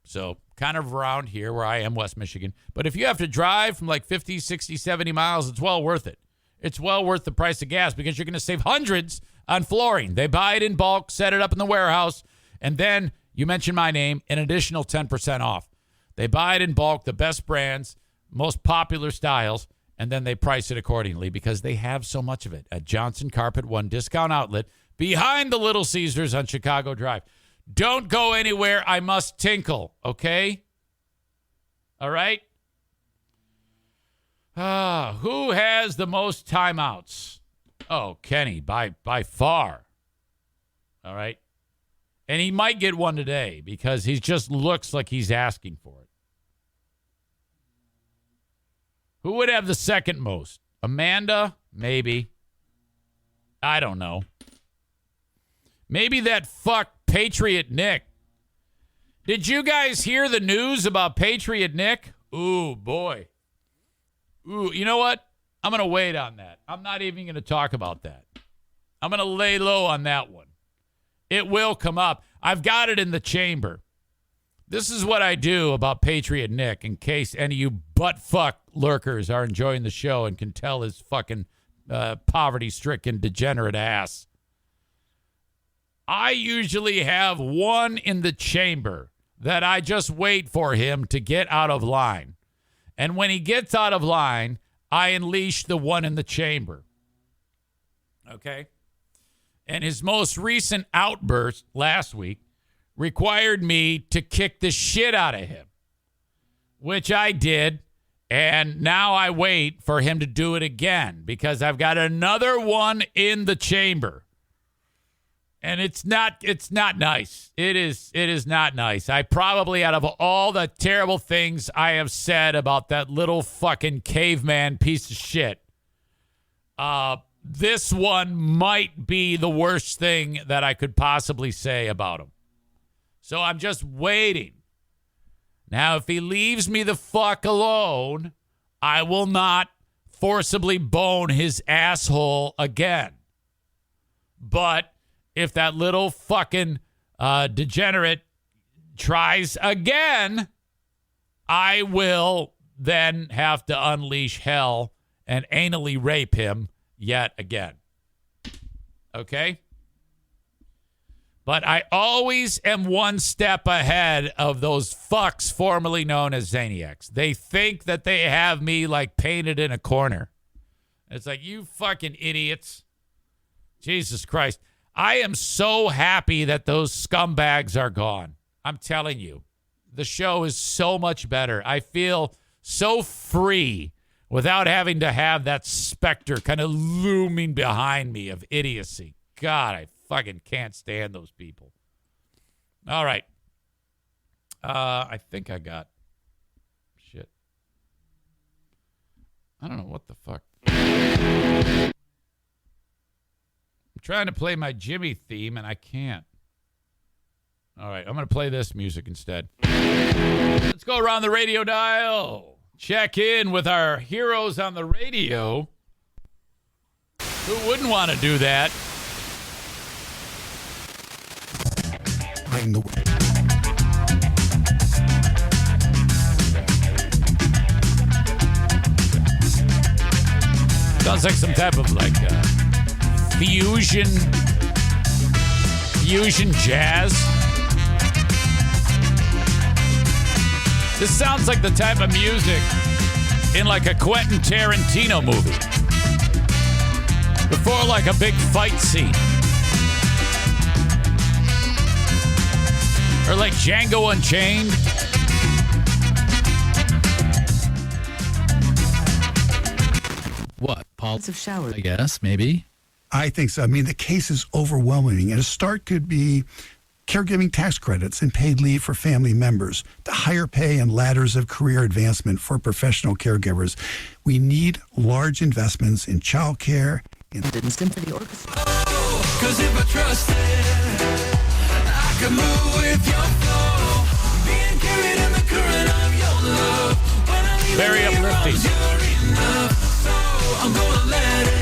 So kind of around here where I am, West Michigan. But if you have to drive from like 50, 60, 70 miles, it's well worth it. It's well worth the price of gas because you're going to save hundreds on flooring. They buy it in bulk, set it up in the warehouse, and then you mention my name, an additional 10% off. They buy it in bulk, the best brands, most popular styles, and then they price it accordingly because they have so much of it at Johnson Carpet One Discount Outlet behind the Little Caesars on Chicago Drive. Don't go anywhere. I must tinkle, okay? All right? Who has the most timeouts? Oh, Kenny, by far. All right? And he might get one today because he just looks like he's asking for it. Who would have the second most? Amanda? Maybe. I don't know. Maybe that fuck Patriot Nick. Did you guys hear the news about Patriot Nick? Ooh, boy. Ooh, you know what? I'm going to wait on that. I'm not even going to talk about that. I'm going to lay low on that one. It will come up. I've got it in the chamber. This is what I do about Patriot Nick, in case any of you butt-fuck lurkers are enjoying the show and can tell his fucking poverty-stricken, degenerate ass. I usually have one in the chamber that I just wait for him to get out of line. And when he gets out of line, I unleash the one in the chamber. Okay? And his most recent outburst last week required me to kick the shit out of him, which I did. And now I wait for him to do it again because I've got another one in the chamber. And it's not nice. It is not nice. I probably, out of all the terrible things I have said about that little fucking caveman piece of shit, this one might be the worst thing that I could possibly say about him. So I'm just waiting. Now, if he leaves me the fuck alone, I will not forcibly bone his asshole again. But if that little fucking degenerate tries again, I will then have to unleash hell and anally rape him yet again. Okay? But I always am one step ahead of those fucks formerly known as Zaniacs. They think that they have me like painted in a corner. It's like, you fucking idiots. Jesus Christ. I am so happy that those scumbags are gone. I'm telling you, the show is so much better. I feel so free without having to have that specter kind of looming behind me of idiocy. God, I fucking can't stand those people. All right. I think I got shit. I don't know what the fuck. I'm trying to play my Jimmy theme, and I can't. All right, I'm going to play this music instead. Let's go around the radio dial. Check in with our heroes on the radio. Who wouldn't want to do that? Sounds like some type of fusion jazz. This sounds like the type of music in like a Quentin Tarantino movie. Before like a big fight scene. Or like Django Unchained. What? Pots of shower, I guess, maybe. I think so. I mean, the case is overwhelming. And a start could be caregiving tax credits and paid leave for family members, the higher pay and ladders of career advancement for professional caregivers. We need large investments in child care. In symphony orchestra. Oh, 'cause if I trusted, I could move with your flow. Being carried in the current of your love. Very uplifting. So I'm gonna let it.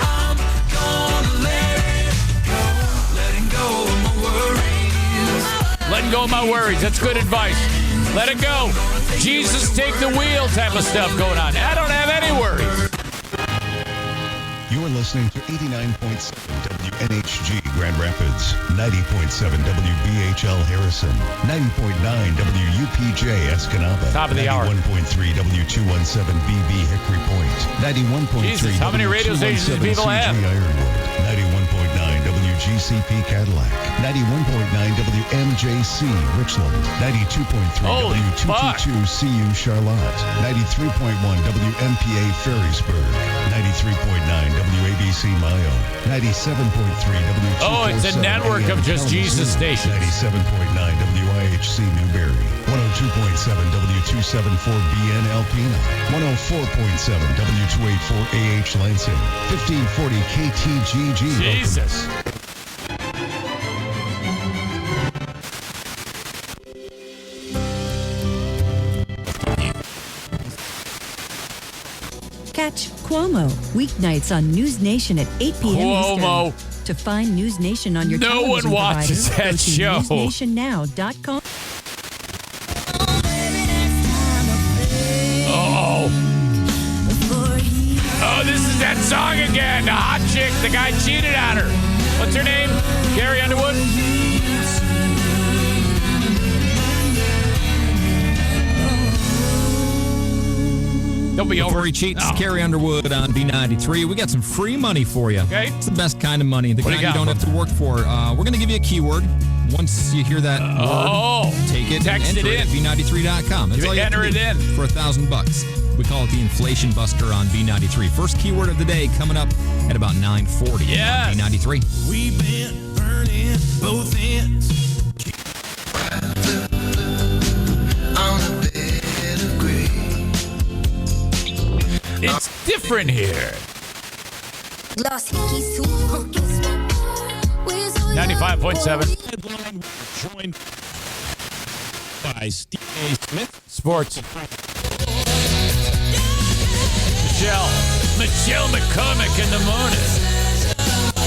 I'm gonna let it go. Letting go of my worries. Letting go of my worries. That's good advice. Let it go. Jesus, take the wheel type of stuff going on. I don't have any worries. You're listening to 89.7 WNHG Grand Rapids, 90.7 WBHL Harrison, 90.9 WUPJ Escanaba, Top of the hour. 91.3 W217 BB Hickory Point, 91.3 Jesus, how many radio stations do people have? Ironwood, 91.9 WG GCP Cadillac. 91.9 WMJC Richland. 92.3 W222CU Charlotte. 93.1 WMPA Ferrisburg. 93.9 WABC Mayo. 97.3 W247 Oh, it's a network of just Jesus stations. 97.9 WIHC Newberry. 102.7 W274BN Alpena. 104.7 W284AH Lansing. 1540 KTGG. Jesus. Catch Cuomo weeknights on News Nation at 8 p.m. Cuomo. Eastern. To find News Nation on your No television one watches provider, that go to show. newsnationnow.com. Oh, this is that song again. The hot chick, the guy cheated on her. What's her name? Carrie Underwood? Don't be Before over. he cheats, Oh. Carrie Underwood on B93. We got some free money for you. Okay. It's the best kind of money. The What do kind you you got don't for have to work for. We're going to give you a keyword. Once you hear that word, take it text and enter it in. At B93.com. That's all you have to Enter do it in. for $1,000. We call it the Inflation Buster on B93. First keyword of the day coming up at about 9:40 Yes. on B93. We've been burning both ends. On a bed of gray. It's different here. 95.7. Joined by Steve A. Smith. Sports. Michelle McCormick in the morning.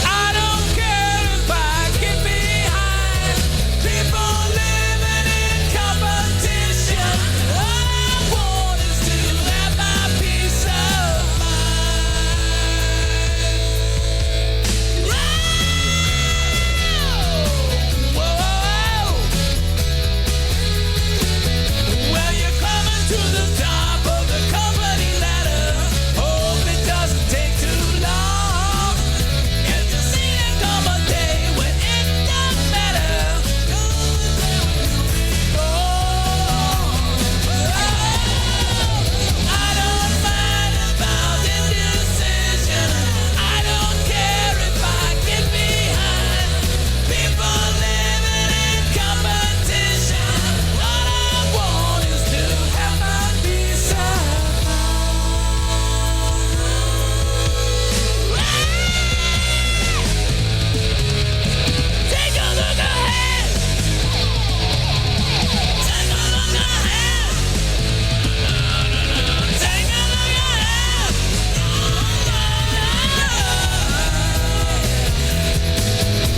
I don't care if I get behind. People living in competition. All I want is to have my peace of mind. Whoa. Well, you're coming to the top of the company ladder. Hope it doesn't take too long. And to see it come a day when it doesn't matter. I don't mind about indecision. I don't care if I get behind. People living in competition. All I want is to have my peace of mind. Take a look ahead. Take a look ahead. Take a look ahead.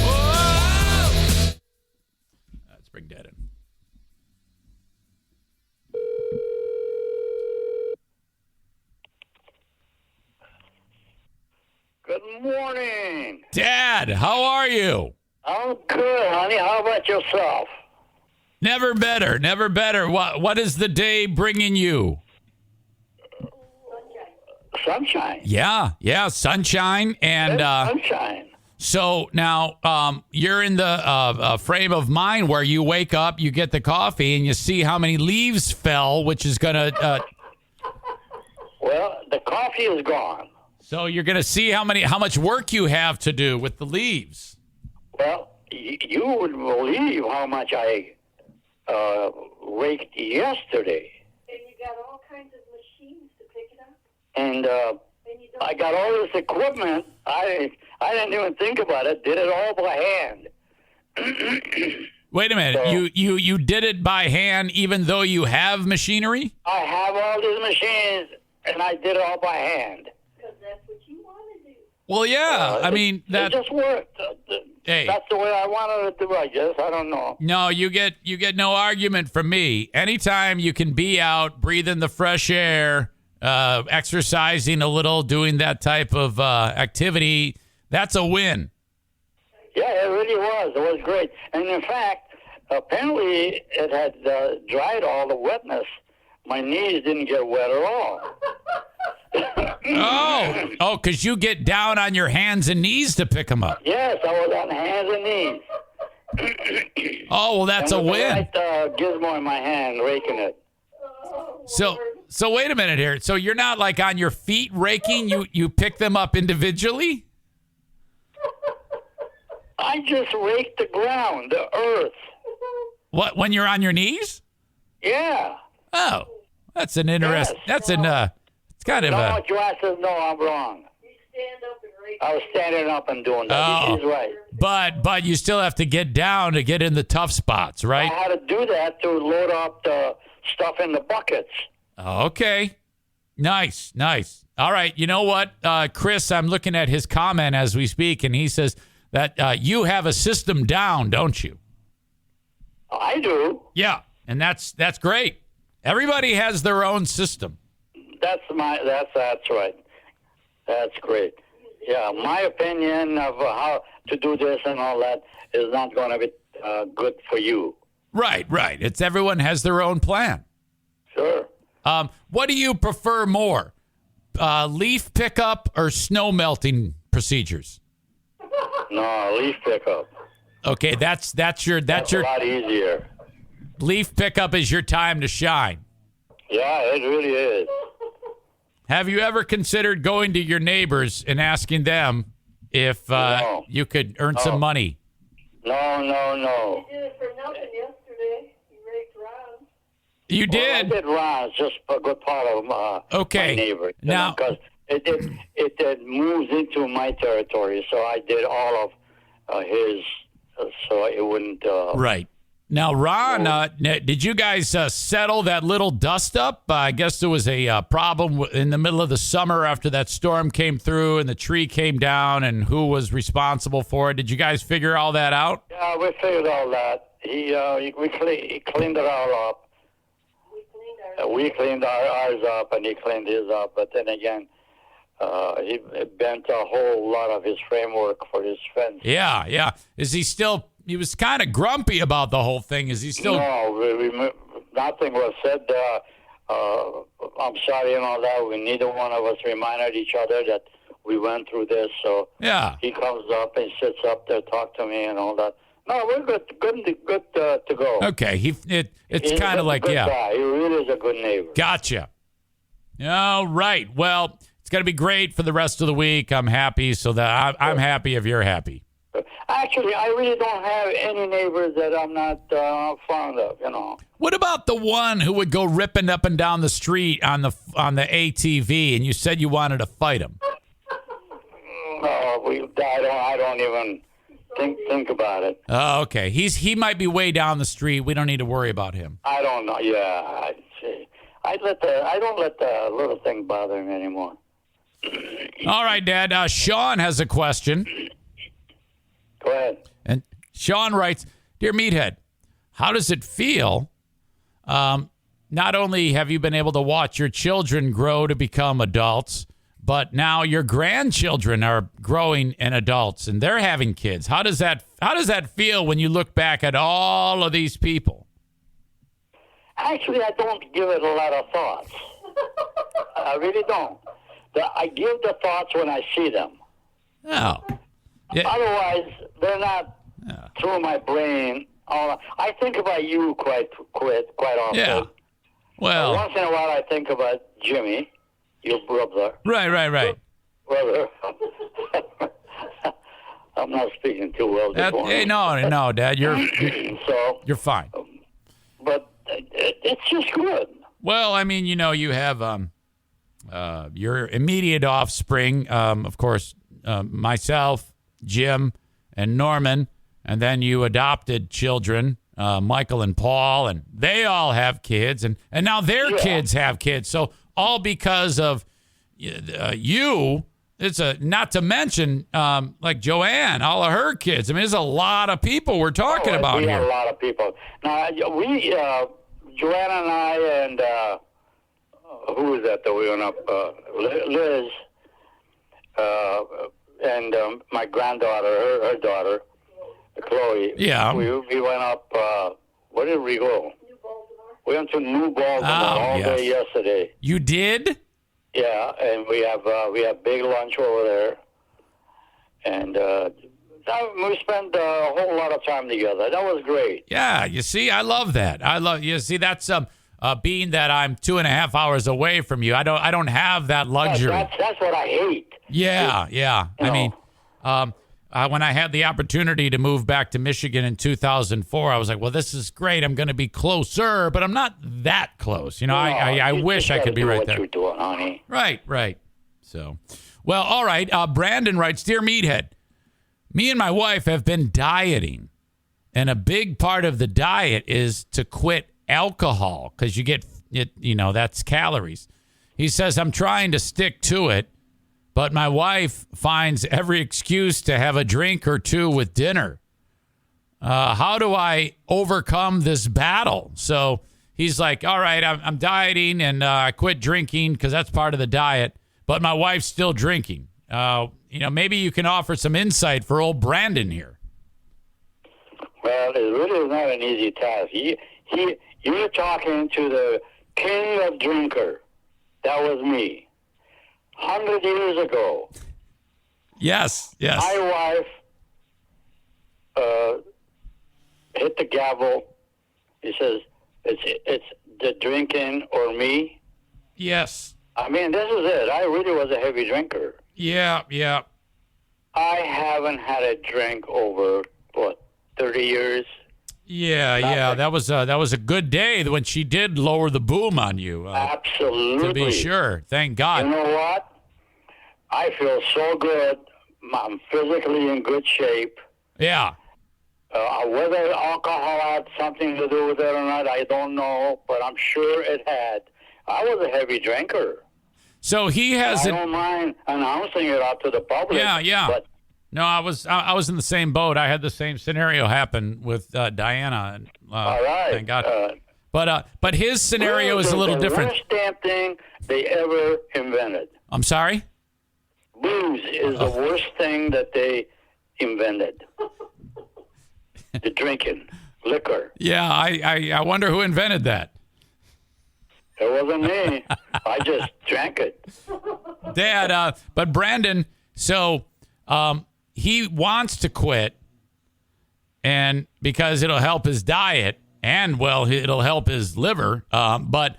Whoa. Let's bring Dad in. Good morning. Dad, how are you? I'm good, honey. How about yourself? Never better, never better. What is the day bringing you? Sunshine. Yeah, sunshine. And sunshine. so now you're in the frame of mind where you wake up, you get the coffee, and you see how many leaves fell, which is going to... Well, the coffee is gone. So you're going to see how much work you have to do with the leaves. Well, you wouldn't believe how much I raked yesterday. And you got all kinds of machines to pick it up. And I got all this equipment. I didn't even think about it. Did it all by hand. Wait a minute. So, you did it by hand even though you have machinery? I have all these machines, and I did it all by hand. Because that's what you want to do. Well, yeah. I mean, it just worked. Hey. That's the way I wanted it to do, I guess. I don't know. No, you get no argument from me. Anytime you can be out, breathing the fresh air, exercising a little, doing that type of activity, that's a win. Yeah, it really was. It was great. And in fact, apparently it had dried all the wetness. My knees didn't get wet at all. Oh, because you get down on your hands and knees to pick them up. Yes, I was on hands and knees. Oh, well, that's a and with win. the right gizmo in my hand, raking it. So wait a minute here. So you're not like on your feet raking? You pick them up individually? I just rake the ground, the earth. What, when you're on your knees? Yeah. Oh, that's an interesting. That's an. It's kind of no, a. Joanne says no. I'm wrong. I was standing up and doing that. Oh, He's right. But you still have to get down to get in the tough spots, right? I had to do that to load up the stuff in the buckets. Okay. Nice. All right. You know what, Chris? I'm looking at his comment as we speak, and he says that you have a system down, don't you? I do. Yeah, and that's great. Everybody has their own system. That's right. That's great. Yeah, my opinion of how to do this and all that is not going to be good for you. Right. It's everyone has their own plan. Sure. What do you prefer more, leaf pickup or snow melting procedures? No, leaf pickup. Okay, that's your a lot easier. Leaf pickup is your time to shine. Yeah, it really is. Have you ever considered going to your neighbors and asking them if you could earn some money? No. You did it for nothing yesterday. You raked Ron. You did? I did Ron, just a good part of my neighbor. Now, because it moves into my territory, so I did all of his, so it wouldn't. Right. Now, Ron, did you guys settle that little dust up? I guess there was a problem in the middle of the summer after that storm came through and the tree came down, and who was responsible for it? Did you guys figure all that out? Yeah, we figured all that. He cleaned it all up. We cleaned ours up, and he cleaned his up. But then again, he bent a whole lot of his framework for his fence. Yeah. Is he still? He was kind of grumpy about the whole thing. Is he still? No, nothing was said. I'm sorry and all that. Neither one of us reminded each other that we went through this. So yeah, he comes up and sits up there, talk to me and all that. No, we're good to go. Okay, it's kind of like, good yeah. Guy. He really is a good neighbor. Gotcha. All right. Well, it's going to be great for the rest of the week. I'm happy, so that I'm happy if you're happy. Actually, I really don't have any neighbors that I'm not fond of, you know. What about the one who would go ripping up and down the street on the ATV, and you said you wanted to fight him? No, I don't even think about it. Oh, okay. He might be way down the street. We don't need to worry about him. I don't know. Yeah, I don't let the little thing bother me anymore. All right, Dad. Sean has a question. Go ahead. And Sean writes, Dear Meathead, how does it feel? Not only have you been able to watch your children grow to become adults, but now your grandchildren are growing and adults, and they're having kids. How does that feel when you look back at all of these people? Actually, I don't give it a lot of thoughts. I really don't. I give the thoughts when I see them. Oh. Yeah. Otherwise, they're not through my brain. I think about you quite often. Yeah. Well, once in a while, I think about Jimmy, your brother. Right. Brother. I'm not speaking too well this morning. Hey, no, Dad, you're fine. But it's just good. Well, I mean, you have your immediate offspring, of course, myself, Jim, and Norman, and then you adopted children, Michael and Paul, and they all have kids, and now their kids have kids. So all because of you. It's not to mention like Joanne, all of her kids. I mean, there's a lot of people we're talking about here. We have a lot of people. Now, Joanne and I, and who was that we went up? Liz, and my granddaughter, her daughter, Chloe. Yeah. We went up, where did we go? We went to New Baltimore all day yesterday. You did? Yeah, and we have big lunch over there, and we spent a whole lot of time together. That was great. Yeah, you see, I love that. That's being that I'm 2.5 hours away from you. I don't have that luxury. That's what I hate. Yeah. I mean, when I had the opportunity to move back to Michigan in 2004, I was like, well, this is great. I'm going to be closer, but I'm not that close. I wish I could be right there. What you're doing, honey. Right. So, well, all right. Brandon writes, Dear Meathead, me and my wife have been dieting, and a big part of the diet is to quit alcohol because you get it, that's calories. He says, I'm trying to stick to it, but my wife finds every excuse to have a drink or two with dinner. How do I overcome this battle? So he's like, all right, I'm dieting and I quit drinking because that's part of the diet, but my wife's still drinking. Maybe you can offer some insight for old Brandon here. Well, it really is not an easy task. You're talking to the king of drinker. That was me. 100 years ago. Yes. My wife hit the gavel. He says, it's the drinking or me. Yes. I mean, this is it. I really was a heavy drinker. Yeah. I haven't had a drink over, 30 years? Yeah. That was a good day when she did lower the boom on you. Absolutely. To be sure. Thank God. You know what? I feel so good. I'm physically in good shape. Yeah. Whether alcohol had something to do with it or not, I don't know, but I'm sure it had. I was a heavy drinker. So he has. I don't mind announcing it out to the public. Yeah. But no, I was in the same boat. I had the same scenario happen with Diana. And, all right. Thank God. But his scenario is a little different. The worst damn thing they ever invented. I'm sorry? Booze is the worst thing that they invented. The drinking, liquor. Yeah, I wonder who invented that. It wasn't me. I just drank it. Dad, but Brandon, so he wants to quit, and because it'll help his diet, and, well, it'll help his liver, but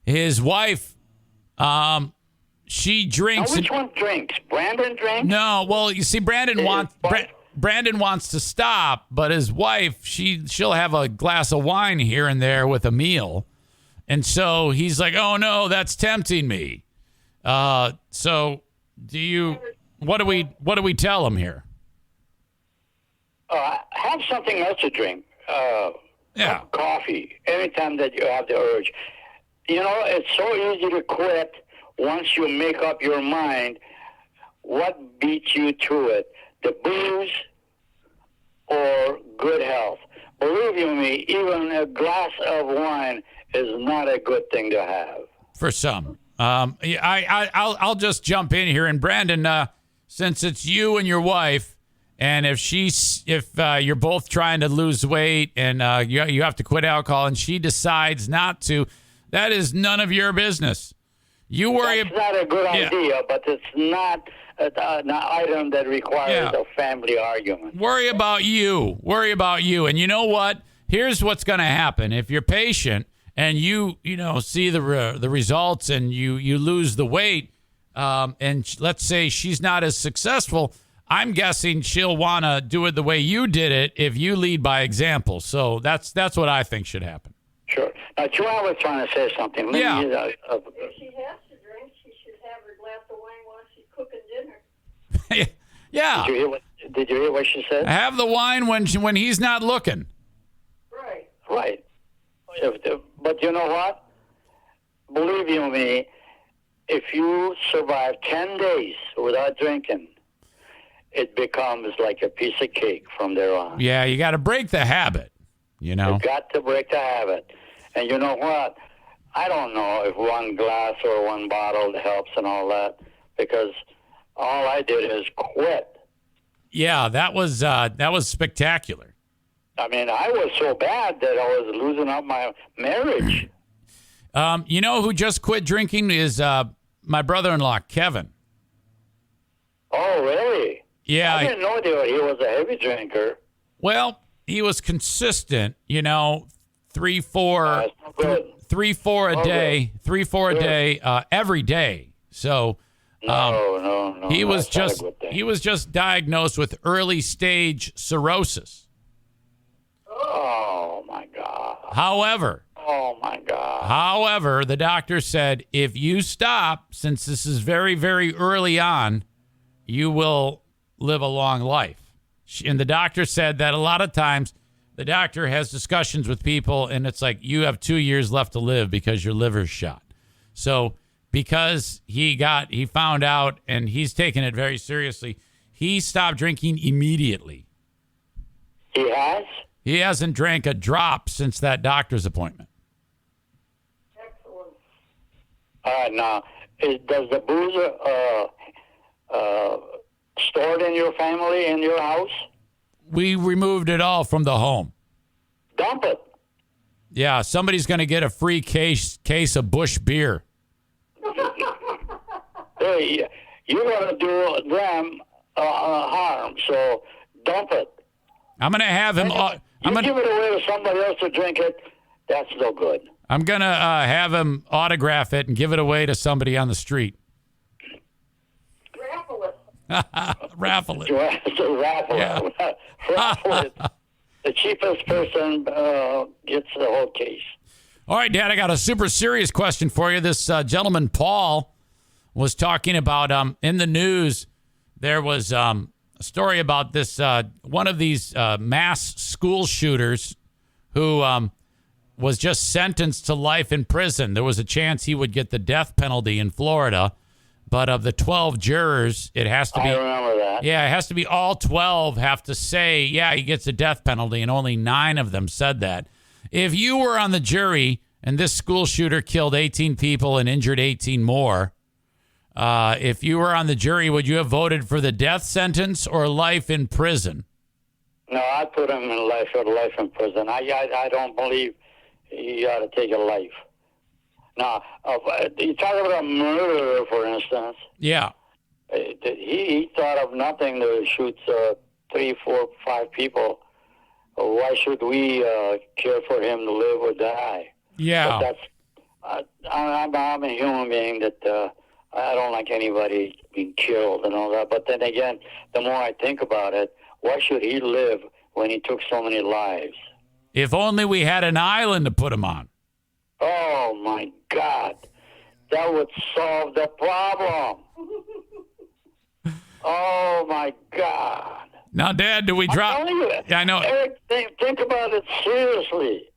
his wife, she drinks. Now, which one drinks? Brandon drinks? No, well, you see, Brandon wants to stop, but his wife, she'll have a glass of wine here and there with a meal. And so he's like, oh, no, that's tempting me. So what do we tell him here? Have something else to drink. Coffee, anytime that you have the urge. It's so easy to quit once you make up your mind what beats you to it, the booze or good health. Believe you me, even a glass of wine is not a good thing to have. For some. I'll just jump in here. And Brandon, since it's you and your wife, and if you're both trying to lose weight and you have to quit alcohol and she decides not to, that is none of your business. You worry. That's not a good idea, but it's not an item that requires a family argument. Worry about you. And you know what? Here's what's going to happen. If you're patient and you see the results and you lose the weight, and let's say she's not as successful, I'm guessing she'll want to do it the way you did it if you lead by example. So that's what I think should happen. Sure. Now, Joanne was trying to say something. If she has to drink, she should have her glass of wine while she's cooking dinner. Yeah. Did you hear what she said? Have the wine when he's not looking. Right. But you know what? Believe you me, if you survive 10 days without drinking, it becomes like a piece of cake from there on. Yeah, you got to break the habit, You got to break the habit. And you know what? I don't know if one glass or one bottle helps and all that, because all I did is quit. Yeah, that was spectacular. I mean, I was so bad that I was losing up my marriage. You know who just quit drinking is my brother-in-law, Kevin. Oh, really? Yeah. I didn't know that he was a heavy drinker. Well, he was consistent, 3-4 a day, 3-4 a day, every day. So No. he was just diagnosed with early stage cirrhosis. Oh, my God. However, the doctor said, if you stop, since this is very, very early on, you will live a long life. And the doctor said that a lot of times the doctor has discussions with people and it's like, you have 2 years left to live because your liver's shot. So because he found out and he's taken it very seriously, he stopped drinking immediately. He has? He hasn't drank a drop since that doctor's appointment. Excellent. All right, now, does the booze stored in your family, in your house? We removed it all from the home. Dump it. Yeah, somebody's going to get a free case of Busch beer. Hey, you're going to do them harm, so dump it. I'm going to have him. Give it away to somebody else to drink it. That's no good. I'm going to have him autograph it and give it away to somebody on the street. Raffle it. Raffle it. Raffle it. The cheapest person gets the whole case. All right, Dad, I got a super serious question for you. This gentleman, Paul, was talking about in the news, there was a story about this one of these mass school shooters who was just sentenced to life in prison. There was a chance he would get the death penalty in Florida, but of the 12 jurors, it has to be. I remember that. Yeah, it has to be all 12 have to say, yeah, he gets a death penalty, and only 9 of them said that. If you were on the jury and this school shooter killed 18 people and injured 18 more, if you were on the jury, would you have voted for the death sentence or life in prison? No, I'd put him in life in prison. I don't believe he ought to take a life. Now, you talk about a murderer, for instance. Yeah. He thought of nothing to shoot 3, 4, 5 people. Why should we care for him to live or die? Yeah. But I'm a human being that I don't like anybody being killed and all that. But then again, the more I think about it, why should he live when he took so many lives? If only we had an island to put him on. Oh, my God. That would solve the problem. Oh, my God. Now, Dad, do we drop? I'm telling you, yeah, I know. Eric, think about it seriously.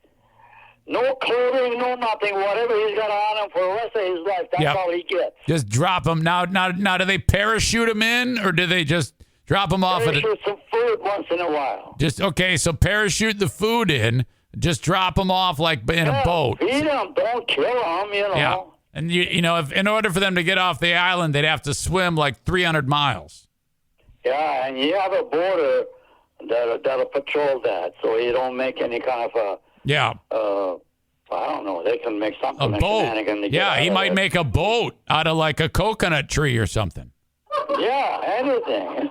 No clothing, no nothing. Whatever he's got on him for the rest of his life, that's all he gets. Just drop him. Now, do they parachute him in, or do they just drop him off? Parachute some food once in a while. Okay, so parachute the food in. Just drop them off like in a boat. Feed them, don't kill them, Yeah, and if in order for them to get off the island, they'd have to swim like 300 miles. Yeah, and you have a border that'll patrol that, so you don't make any kind of a. Yeah. I don't know. They can make something. A boat. Yeah, he might make a boat out of like a coconut tree or something. Yeah, anything.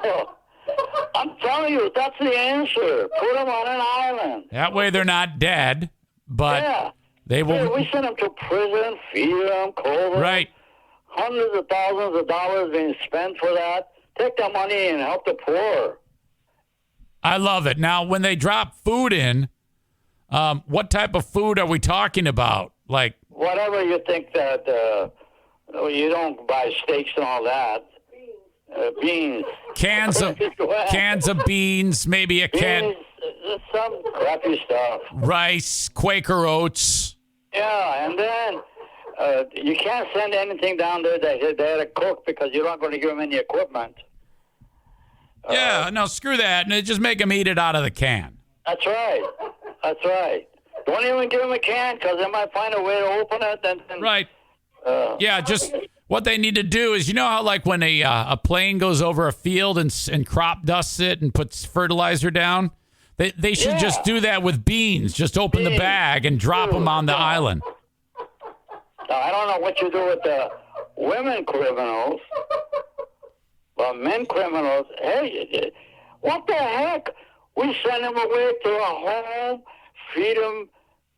I'm telling you, that's the answer. Put them on an island. That way they're not dead, but they will. Yeah, we send them to prison, feed them, clothe them. Right. Hundreds of thousands of dollars being spent for that. Take that money and help the poor. I love it. Now, when they drop food in, what type of food are we talking about? Like whatever you think that you don't buy steaks and all that. Beans. Cans of beans, maybe a can. Some crappy stuff. Rice, Quaker Oats. Yeah, and then you can't send anything down there that they had to cook because you're not going to give them any equipment. No, screw that. And just make them eat it out of the can. That's right. That's right. Don't even give them a can because they might find a way to open it. And right. Just what they need to do is, how like when a plane goes over a field and crop dusts it and puts fertilizer down, they should just do that with beans. Just open the bag and drop them on the island. Now, I don't know what you do women criminals, but men criminals, hey, what the heck? We send them away to a home, feed them,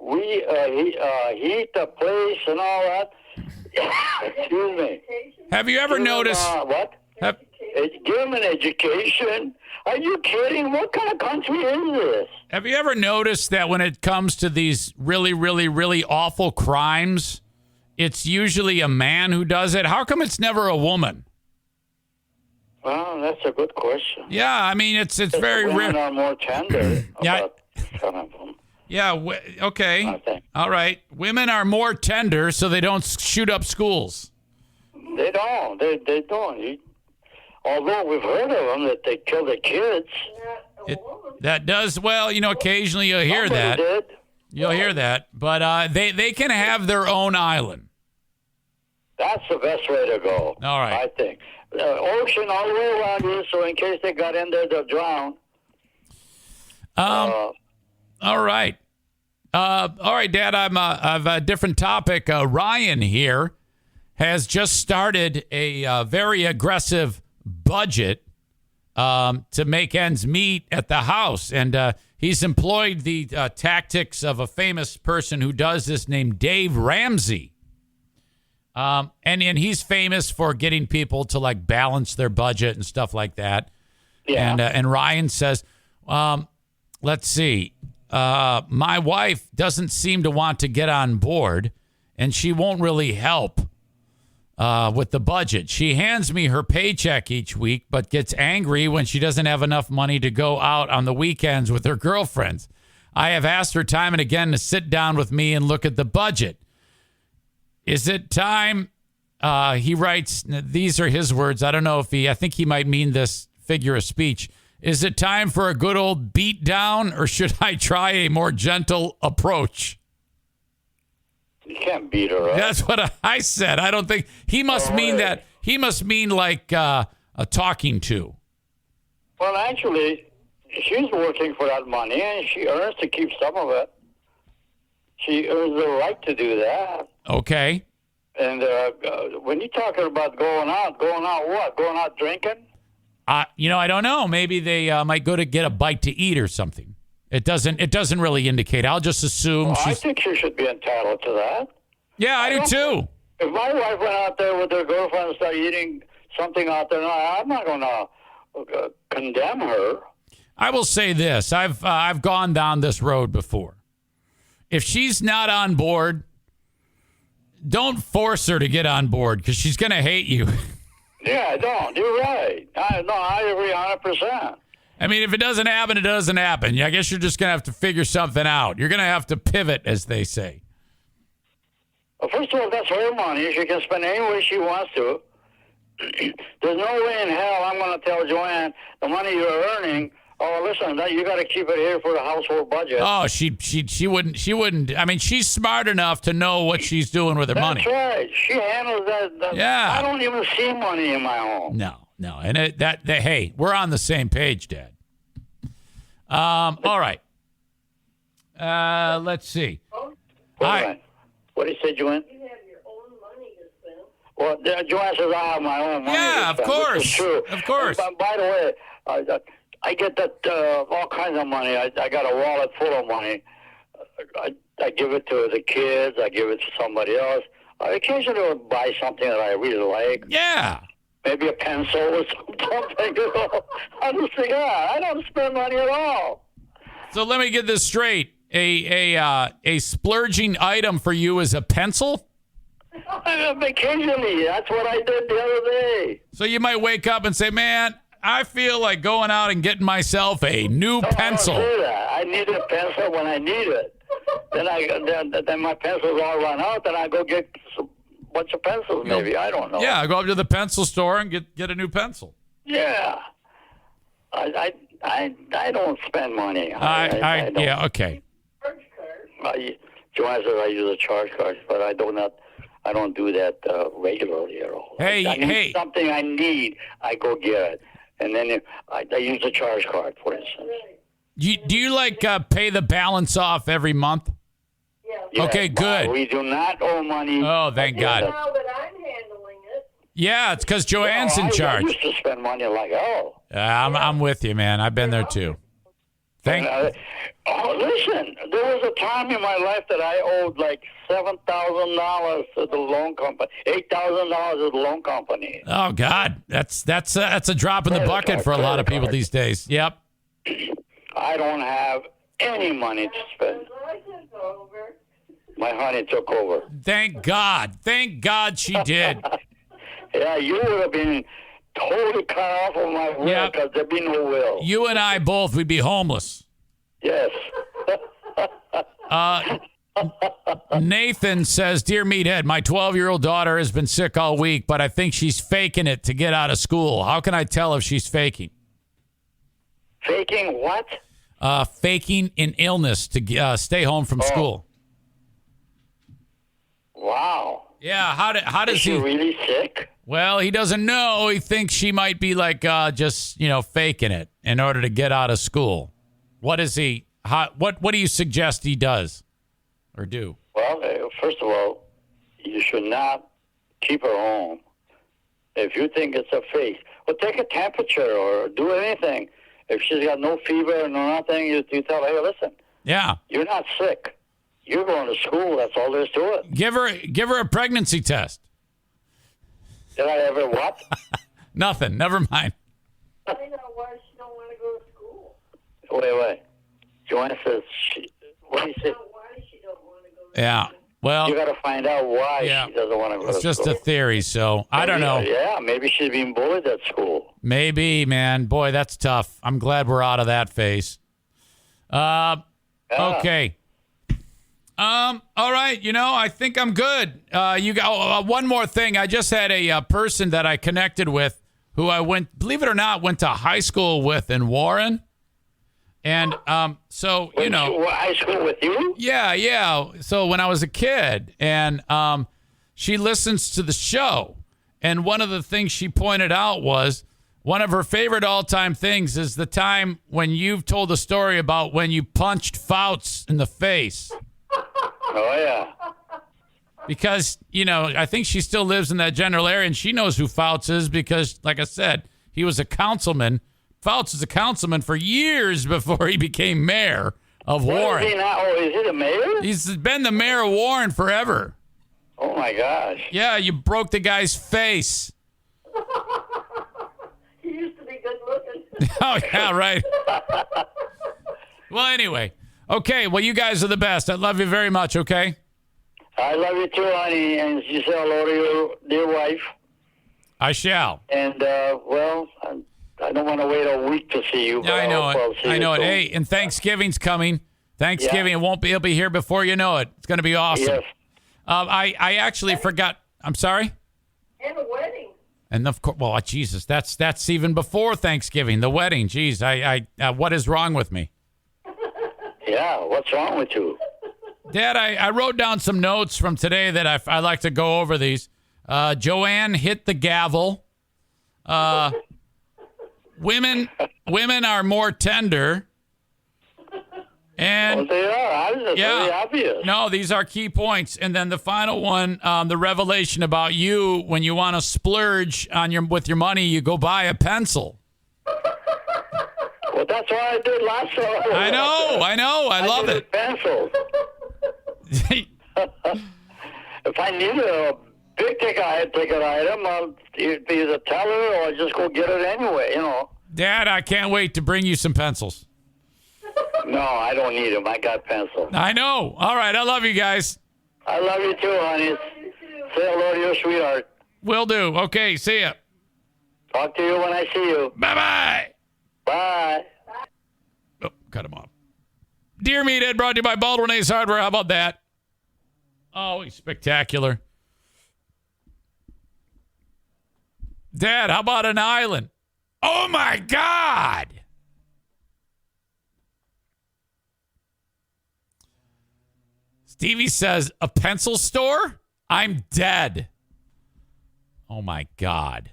we heat the place and all that. Excuse me. Have you ever noticed? What? Give them an education. Are you kidding? What kind of country is this? Have you ever noticed that when it comes to these really, really, really awful crimes, it's usually a man who does it? How come it's never a woman? Well, that's a good question. Yeah, I mean, it's very rare. Women are more tender. Yeah. Some of them. Yeah, okay. All right. Women are more tender, so they don't shoot up schools. They don't. They don't. Although we've heard of them that they kill the kids. That does, well, occasionally you'll hear that. Did. You'll hear that. But they can have their own island. That's the best way to go. All right. I think. Ocean all the way around here, so in case they got in there, they'll drown. All right. All right, Dad, I've a different topic. Ryan here has just started a very aggressive budget to make ends meet at the house. And he's employed the tactics of a famous person who does this named Dave Ramsey. And he's famous for getting people to like balance their budget and stuff like that. Yeah. And Ryan says, let's see. My wife doesn't seem to want to get on board, and she won't really help with the budget. She hands me her paycheck each week, but gets angry when she doesn't have enough money to go out on the weekends with her girlfriends. I have asked her time and again to sit down with me and look at the budget. Is it time? He writes, these are his words. I don't know if I think he might mean this figure of speech. Is it time for a good old beat down, or should I try a more gentle approach? You can't beat her up. That's what I said. I don't think he must mean that. He must mean like a talking to. Well, actually, she's working for that money, and she earns to keep some of it. She earns the right to do that. Okay. And when you're talking about going out what? Going out drinking? I don't know. Maybe they might go to get a bite to eat or something. It doesn't really indicate. I'll just assume I think she should be entitled to that. Yeah, I do too. If my wife went out there with her girlfriend and started eating something out there, I'm not going to condemn her. I will say this. I've gone down this road before. If she's not on board, don't force her to get on board because she's going to hate you. Yeah, don't. You're right. I agree 100%. I mean, if it doesn't happen, it doesn't happen. I guess you're just going to have to figure something out. You're going to have to pivot, as they say. Well, first of all, that's her money. She can spend any way she wants to. There's no way in hell I'm going to tell Joanne the money you're earning. Oh, listen, you got to keep it here for the household budget. Oh, she wouldn't. I mean, she's smart enough to know what she's doing with her money. That's right. She handles that. Yeah. I don't even see money in my home. No. And hey, we're on the same page, Dad. All right. Let's see. What did you say, Joanne? You have your own money to spend. Well, Joanne says I have my own money to spend. Of course. Which is true. Of course. By the way, I get that all kinds of money. I got a wallet full of money. I give it to the kids. I give it to somebody else. I occasionally will buy something that I really like. Yeah. Maybe a pencil or something. I don't spend money at all. So let me get this straight. A splurging item for you is a pencil? Occasionally. That's what I did the other day. So you might wake up and say, man, I feel like going out and getting myself a new pencil. I don't do that. I need a pencil when I need it. Then my pencils all run out, then I go get a bunch of pencils maybe. I don't know. Yeah, I go up to the pencil store and get a new pencil. Yeah. I don't spend money. Yeah, okay. Joanne says I use a charge card, but I don't do that regularly at all. Hey. Something I need, I go get it. And then I use a charge card, for instance. Do you pay the balance off every month? Yeah. Okay, good. We do not owe money. Oh, thank God. Now that I'm handling it, Yeah, it's because Joanne's in charge. I used to spend money like hell. I'm with you, man. I've been there too. Listen, there was a time in my life that I owed like $7,000 to the loan company, $8,000 to the loan company. Oh God, that's a drop in the bucket for a lot of people these days. Yep. I don't have any money to spend. My honey took over. Thank God. Thank God she did. Yeah, you would have been totally cut off of my will because there'd be no will. You and I both, we'd be homeless. Yes. Nathan says, Dear Meathead, my 12-year-old daughter has been sick all week, but I think she's faking it to get out of school. How can I tell if she's faking? Faking what? Faking an illness to stay home from school. Wow. Yeah, how does Is she really sick? Well, he doesn't know. He thinks she might be like just, faking it in order to get out of school. What is he? What do you suggest he does or do? Well, first of all, you should not keep her home. If you think it's a fake, well, take a temperature or do anything. If she's got no fever or nothing, you tell her, hey, listen. Yeah. You're not sick. You're going to school. That's all there is to it. Give her a pregnancy test. Did I ever what? Nothing. Never mind. I know why she don't want to go to school. Wait. Joanna says what do you say? Why she don't want to go Yeah. Well, you got to find out why she doesn't want to go to school. It's just a theory, so I don't know. Yeah, maybe she's being bullied at school. Maybe, man. Boy, that's tough. I'm glad we're out of that phase. Okay. All right. I think I'm good. You got one more thing. I just had a person that I connected with who I believe it or not, went to high school with in Warren. And so, high school with you? Yeah. So when I was a kid, and she listens to the show, and one of the things she pointed out was one of her favorite all-time things is the time when you've told the story about when you punched Fouts in the face. Oh, yeah. Because, I think she still lives in that general area, and she knows who Fouts is because, like I said, he was a councilman. Fouts was a councilman for years before he became mayor of Warren. Is he now? Oh, is he the mayor? He's been the mayor of Warren forever. Oh, my gosh. Yeah, you broke the guy's face. He used to be good looking. Oh, yeah, right. Well, anyway. Okay, well, you guys are the best. I love you very much, okay? I love you too, honey. And you say hello to your dear wife. I shall. And, I don't want to wait a week to see you. I know it. I know it. Hey, and Thanksgiving's coming. Thanksgiving, it'll be here before you know it. It's going to be awesome. Yes. I actually forgot. I'm sorry? And a wedding. And of course, well, Jesus, that's even before Thanksgiving, the wedding. Jeez, what is wrong with me? Yeah, what's wrong with you? Dad, I wrote down some notes from today that I like to go over these. Joanne hit the gavel. Women are more tender. And they are. That's very obvious. No, these are key points. And then the final one, the revelation about you, when you want to splurge with your money, you go buy a pencil. Well, that's what I did last time. I know. I love it. Pencil. If I need a big ticket item, I'll either tell her or just go get it anyway, Dad, I can't wait to bring you some pencils. No, I don't need them. I got pencils. I know. All right. I love you guys. I love you too, honey. Say hello to your sweetheart. Will do. Okay. See ya. Talk to you when I see you. Bye-bye. Bye. Oh, cut him off. Dear Meathead, brought to you by Baldwin Ace Hardware. How about that? Oh, he's spectacular. Dad, how about an island? Oh, my God. Stevie says, a pencil store? I'm dead. Oh, my God.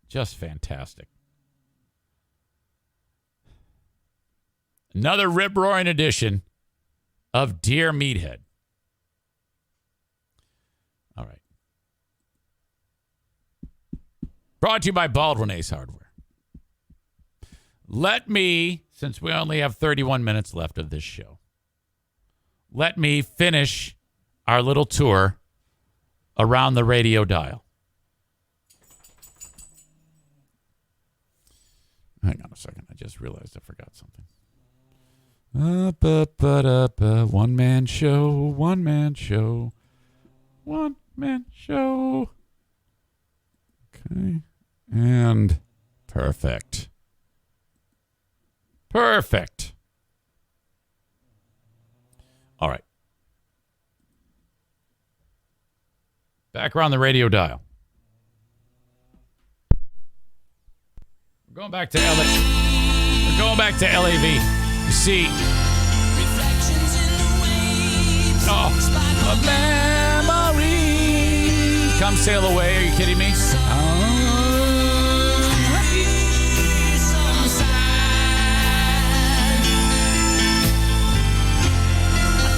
Just fantastic. Another rip-roaring edition of Dear Meathead. All right. Brought to you by Baldwin Ace Hardware. Let me, since we only have 31 minutes left of this show, let me finish our little tour around the radio dial. Hang on a second. I just realized I forgot something. One man show, one man show, one man show. Okay. And perfect. Perfect. All right. Back around the radio dial. We're going back to LA. We're going back to LAV. You see. Oh, a memory. Come sail away. Are you kidding me?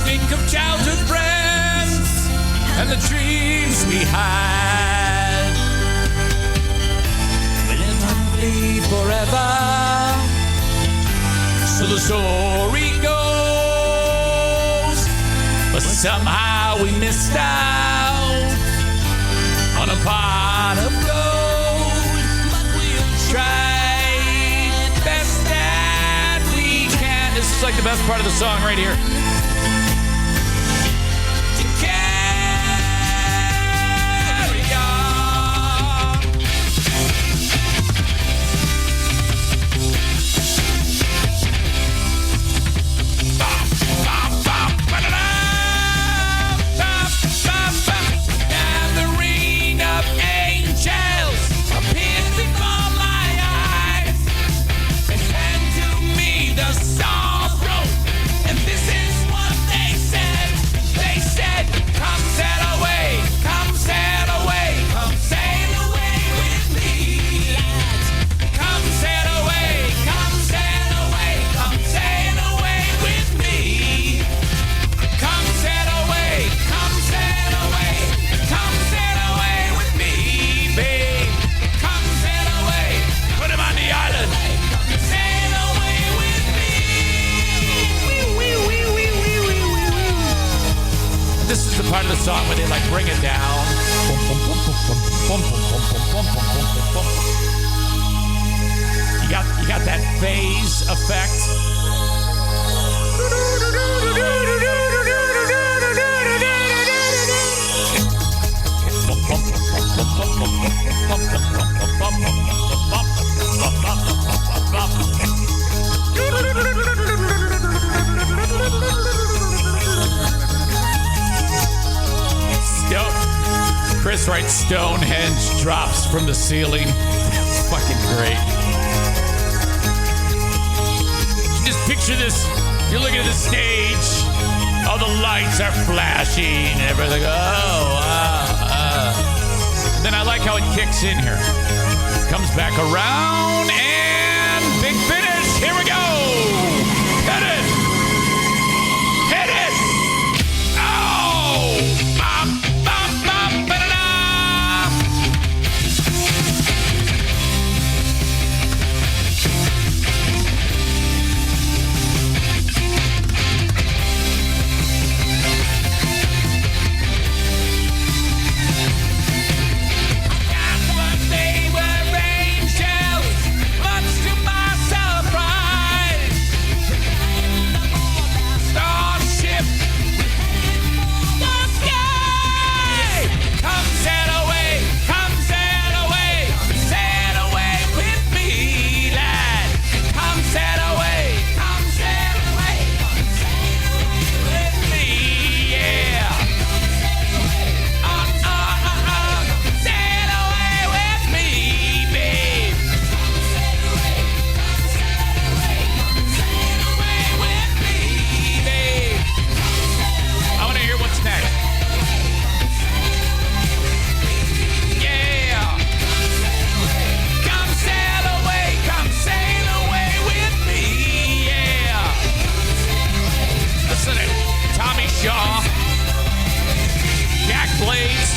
Think of childhood friends and the dreams we had. We'll not be forever. So the story goes. But somehow we missed out on a pot of gold. But we'll try best that we can. This is like the best part of the song right here. Part of the song where they like bring it down. You got that phase effect. Chris writes Stonehenge drops from the ceiling. That's fucking great. Just picture this. You're looking at the stage. All the lights are flashing and everything. Then I like how it kicks in here. Comes back around and big finish. Here we go. Hit it. Hit it. Oh. Bop, bop, bop, ba-da-da.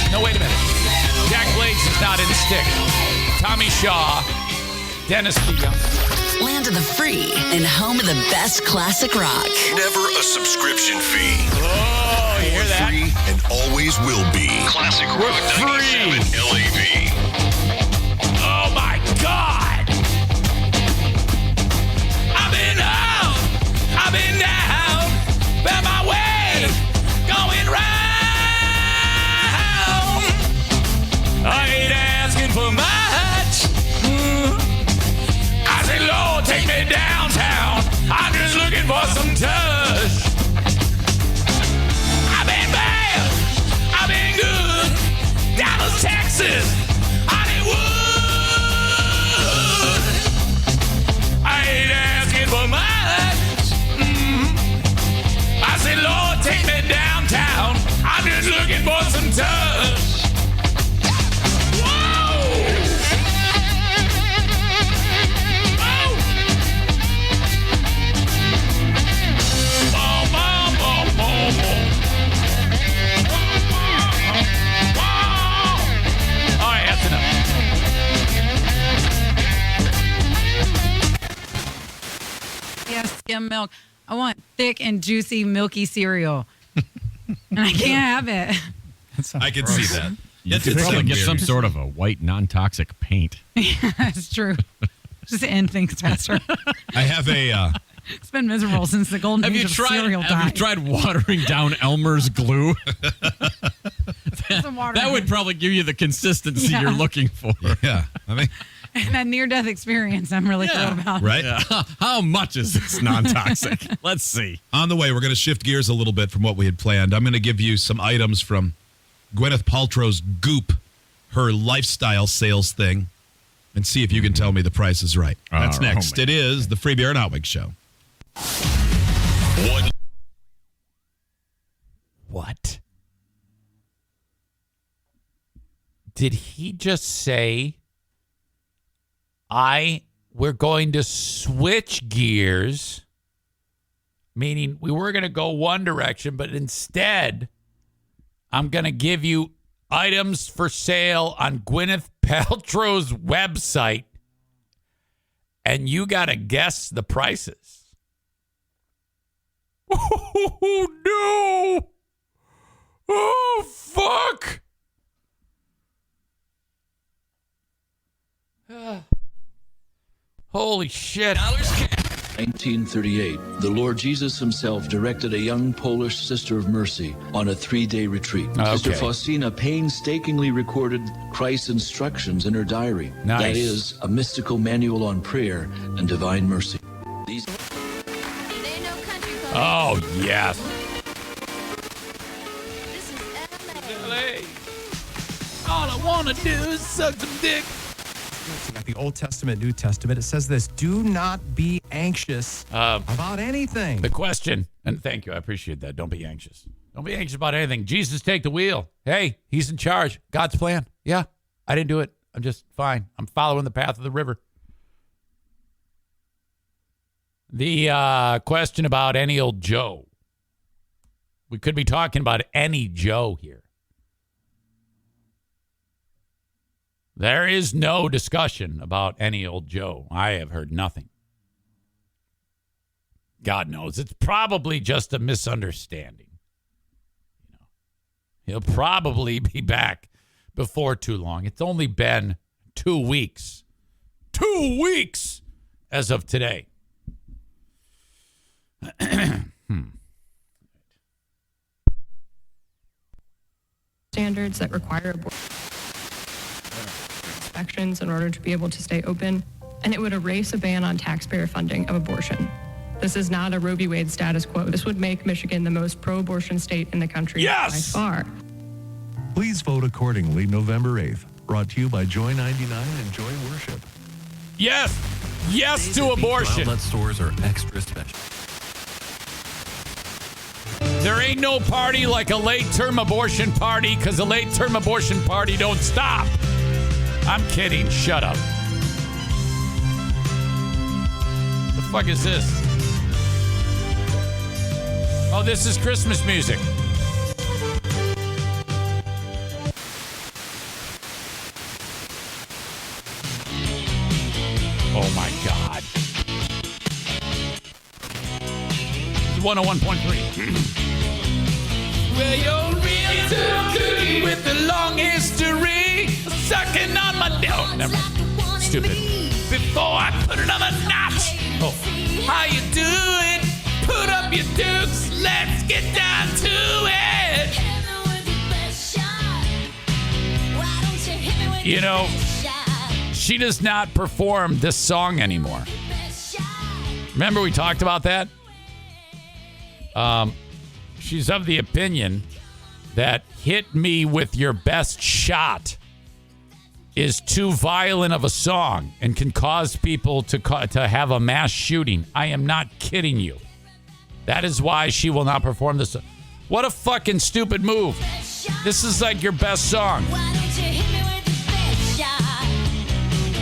No, wait a minute. Jack Blades is not in Stick. Tommy Shaw, Dennis DeYoung. Land of the free and home of the best classic rock. Never a subscription fee. Oh, you hear that? Free and always will be. Classic Rock 97 LAV. Oh my God! I've been up, I've been down, found my way, going round. I ain't asking for much. I say, Lord, take me downtown. I'm just looking for some touch. I've been bad, I've been good. Dallas, Texas, Hollywood. I ain't asking for much. I say, Lord, take me downtown. I'm just looking for some touch. All right, that's enough. Yes, skim milk. I want thick and juicy, milky cereal. And I can't have it. I can see that. You could probably get some sort of a white, non-toxic paint. Yeah, that's true. Just to end things faster. I have a... It's been miserable since the golden age of cereal Have you died. tried watering down Elmer's glue? that would probably give you the consistency Yeah. you're looking for. Yeah. I mean, And that near-death experience I'm really thrilled about. right? Yeah. How much is this non-toxic? Let's see. On the way, we're going to shift gears a little bit from what we had planned. I'm going to give you some items from Gwyneth Paltrow's Goop, her lifestyle sales thing, and see if you can tell me the price is right. That's next. It is the Free Beer and Hot Wings Show. What? Did he just say, we're going to switch gears, meaning we were going to go one direction, but instead, I'm going to give you items for sale on Gwyneth Paltrow's website, and you got to guess the prices. Oh, no. Oh, fuck. Holy shit. 1938, the Lord Jesus himself directed a young Polish Sister of Mercy on a 3-day retreat. Sister Faustina painstakingly recorded Christ's instructions in her diary. Nice. That is, a mystical manual on prayer and divine mercy. Oh, yes. LA. All I want to do is suck some dick. Got the Old Testament, New Testament. It says this: do not be anxious about anything. The question, and thank you, I appreciate that. Don't be anxious. Don't be anxious about anything. Jesus, take the wheel. Hey, he's in charge. God's plan. Yeah, I didn't do it. I'm just fine. I'm following the path of the river. The question about any old Joe. We could be talking about any Joe here. There is no discussion about any old Joe. I have heard nothing. God knows. It's probably just a misunderstanding. He'll probably be back before too long. It's only been 2 weeks. 2 weeks as of today. Standards that require inspections in order to be able to stay open, and it would erase a ban on taxpayer funding of abortion. This is not a Roe v. Wade status quo. This would make Michigan the most pro-abortion state in the country by far. Please vote accordingly November 8th. Brought to you by Joy 99 and Joy Worship. Yes. Yes to abortion. Outlet stores are extra special. There ain't no party like a late-term abortion party because a late-term abortion party don't stop. I'm kidding. Shut up. The fuck is this? Oh, this is Christmas music. 101.3. Well, you're real tough cookie with the long history. Sucking on my... Oh, never mind. Stupid. Before I put another notch. Oh. How you doing? Put up your dukes. Let's get down to it. You know, she does not perform this song anymore. Remember we talked about that? She's of the opinion that Hit Me With Your Best Shot is too violent of a song and can cause people to have a mass shooting. I am not kidding you. That is why she will not perform this. What a fucking stupid move. This is like your best song.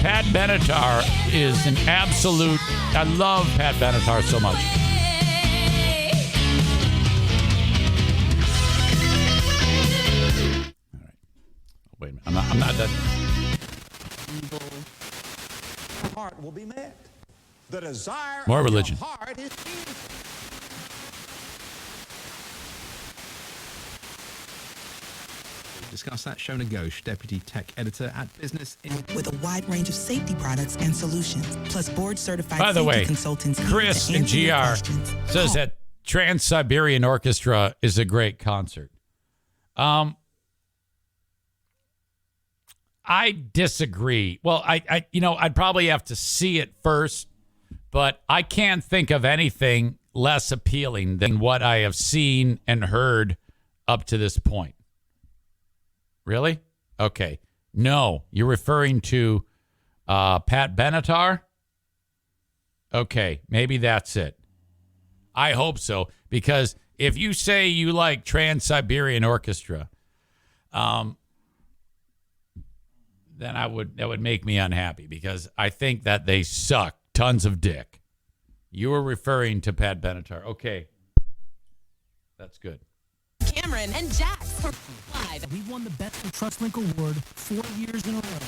Pat Benatar is an absolute... I love Pat Benatar so much. All right. Wait a minute. I'm not done. Heart will be met. The desire More of religion. your heart is Discuss that. Shona Ghosh, Deputy Tech Editor at Business with a wide range of safety products and solutions, plus board-certified By the safety way, consultants. Chris and GR says that Trans-Siberian Orchestra is a great concert. I disagree. Well, I'd probably have to see it first, but I can't think of anything less appealing than what I have seen and heard up to this point. Really? Okay. No, you're referring to Pat Benatar? Okay, maybe that's it. I hope so, because if you say you like Trans-Siberian Orchestra, then that would make me unhappy, because I think that they suck tons of dick. You were referring to Pat Benatar. Okay. That's good. Cameron and Jax for live. We won the Best of TrustLink Award 4 years in a row.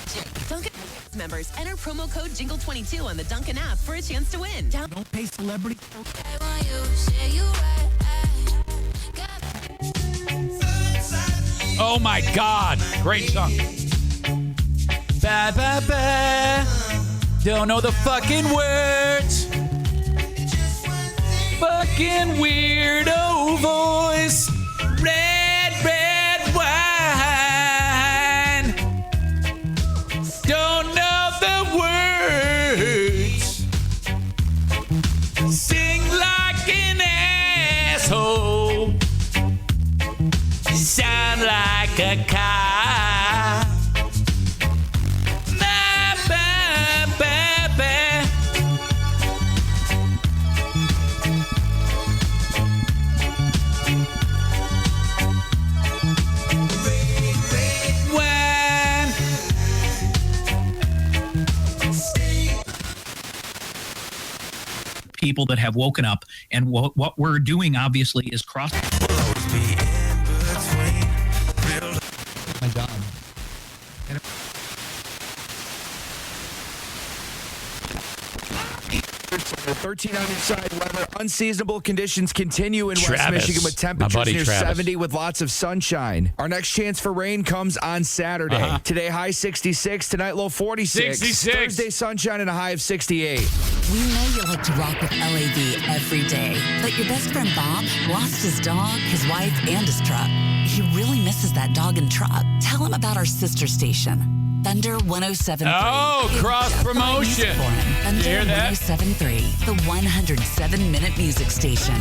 Dunkin' members enter promo code Jingle22 on the Dunkin' app for a chance to win. Don't pay celebrity. Oh my God. Great song. Ba ba ba. Don't know the fucking words. Fucking weirdo voice. Red, red wine. Don't know the words. Sing like an asshole. Sound like a car. Ba, ba, ba, ba. People that have woken up, and what we're doing obviously is cross. My God. 13 on inside weather. Unseasonable conditions continue in West Travis, Michigan with my temperatures buddy near Travis. 70 with lots of sunshine. Our next chance for rain comes on Saturday. Today, high 66. Tonight, low 46. 66. Thursday, sunshine and a high of 68. We know you like to rock with LAV every day, but your best friend Bob lost his dog, his wife, and his truck. He really misses that dog and truck. Tell him about our sister station, Thunder 107.3. Oh, cross promotion. Thunder You hear that? 107.3, the 107-minute music station.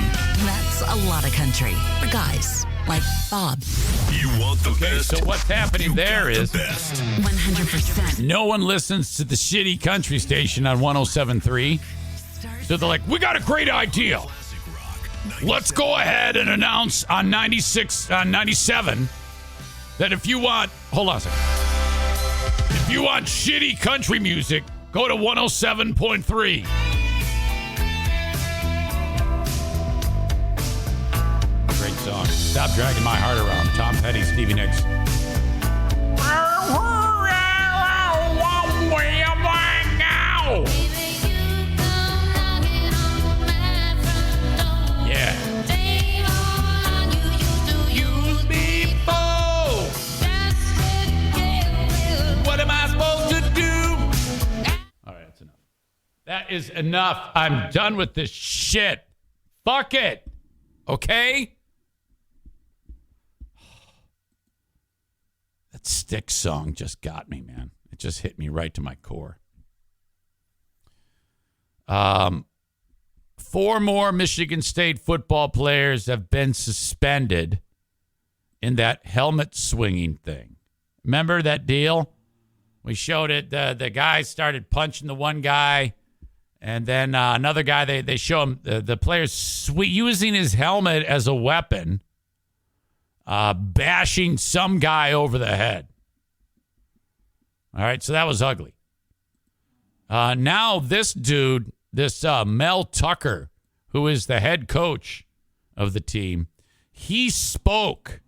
That's a lot of country for guys like Bob. You want the best? So what's happening there is 100%. no one listens to the shitty country station on 107.3. So they're like, we got a great idea. Let's go ahead and announce on 97 that if you want, hold on a second. If you want shitty country music, go to 107.3. Great song. Stop Dragging My Heart Around. Tom Petty, Stevie Nicks. Yeah. is enough. I'm done with this shit. Fuck it. Okay? That Styx song just got me, man. It just hit me right to my core. 4 more Michigan State football players have been suspended in that helmet swinging thing. Remember that deal? We showed it. The guy started punching the one guy, and then another guy, they show him, the player's using his helmet as a weapon, bashing some guy over the head. All right, so that was ugly. Now this dude, this Mel Tucker, who is the head coach of the team, he spoke.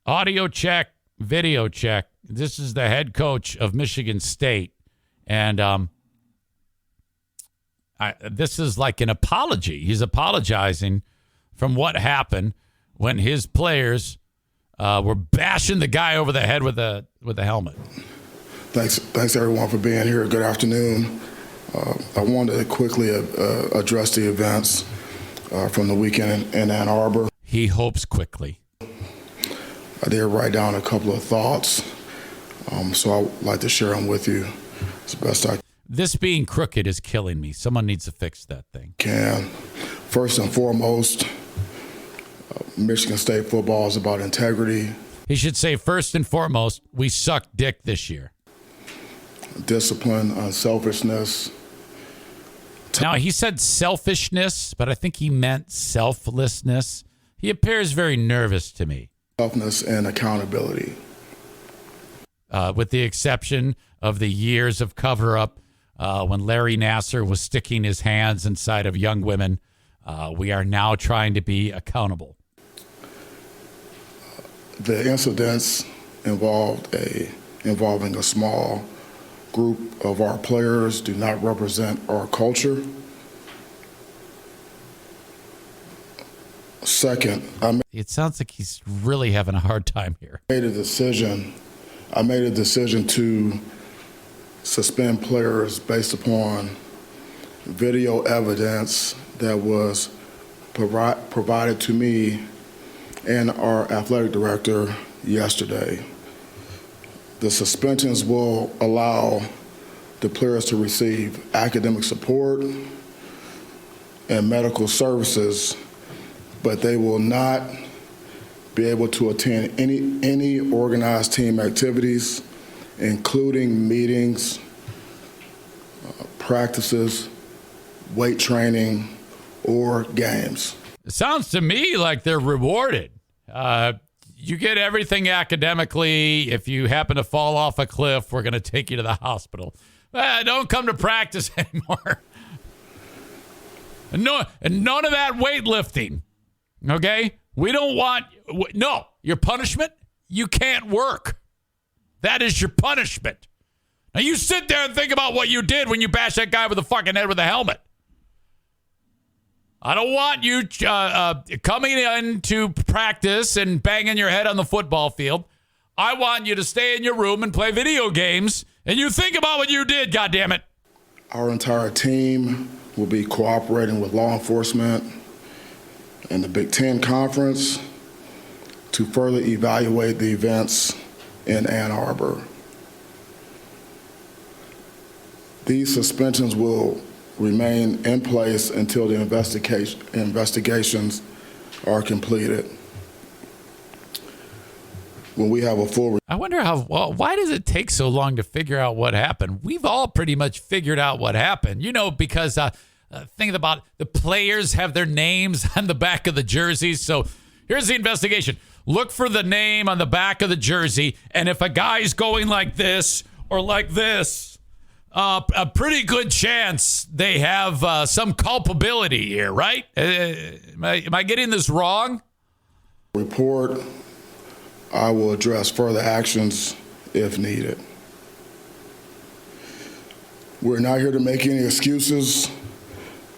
Audio check, video check. This is the head coach of Michigan State. And this is like an apology. He's apologizing from what happened when his players were bashing the guy over the head with a helmet. Thanks everyone for being here. Good afternoon. I wanted to quickly address the events from the weekend in Ann Arbor. He hopes quickly. I did write down a couple of thoughts, so I'd like to share them with you as best I can. This being crooked is killing me. Someone needs to fix that thing. First and foremost, Michigan State football is about integrity. He should say, first and foremost, we suck dick this year. Discipline, unselfishness. Now, he said selfishness, but I think he meant selflessness. He appears very nervous to me. Toughness and accountability. With the exception of the years of cover-up when Larry Nassar was sticking his hands inside of young women, we are now trying to be accountable. The incidents involving a small group of our players do not represent our culture. Second, it sounds like he's really having a hard time here. I made a decision to suspend players based upon video evidence that was provided to me and our athletic director yesterday. The suspensions will allow the players to receive academic support and medical services, but they will not be able to attend any organized team activities, including meetings, practices, weight training, or games. It sounds to me like they're rewarded. You get everything academically. If you happen to fall off a cliff, we're going to take you to the hospital. Don't come to practice anymore. No, and none of that weightlifting. Okay? We don't want... No, your punishment, you can't work. That is your punishment. Now you sit there and think about what you did when you bashed that guy with the fucking head with a helmet. I don't want you coming into practice and banging your head on the football field. I want you to stay in your room and play video games, and you think about what you did, goddammit. Our entire team will be cooperating with law enforcement and the Big Ten Conference to further evaluate the events in Ann Arbor. These suspensions will remain in place until the investigations are completed. When we have a full... I wonder why does it take so long to figure out what happened? We've all pretty much figured out what happened, because think about the players have their names on the back of the jerseys. So here's the investigation. Look for the name on the back of the jersey, and if a guy's going like this or like this, a pretty good chance they have some culpability here, right? Am I getting this wrong? Report. I will address further actions if needed. We're not here to make any excuses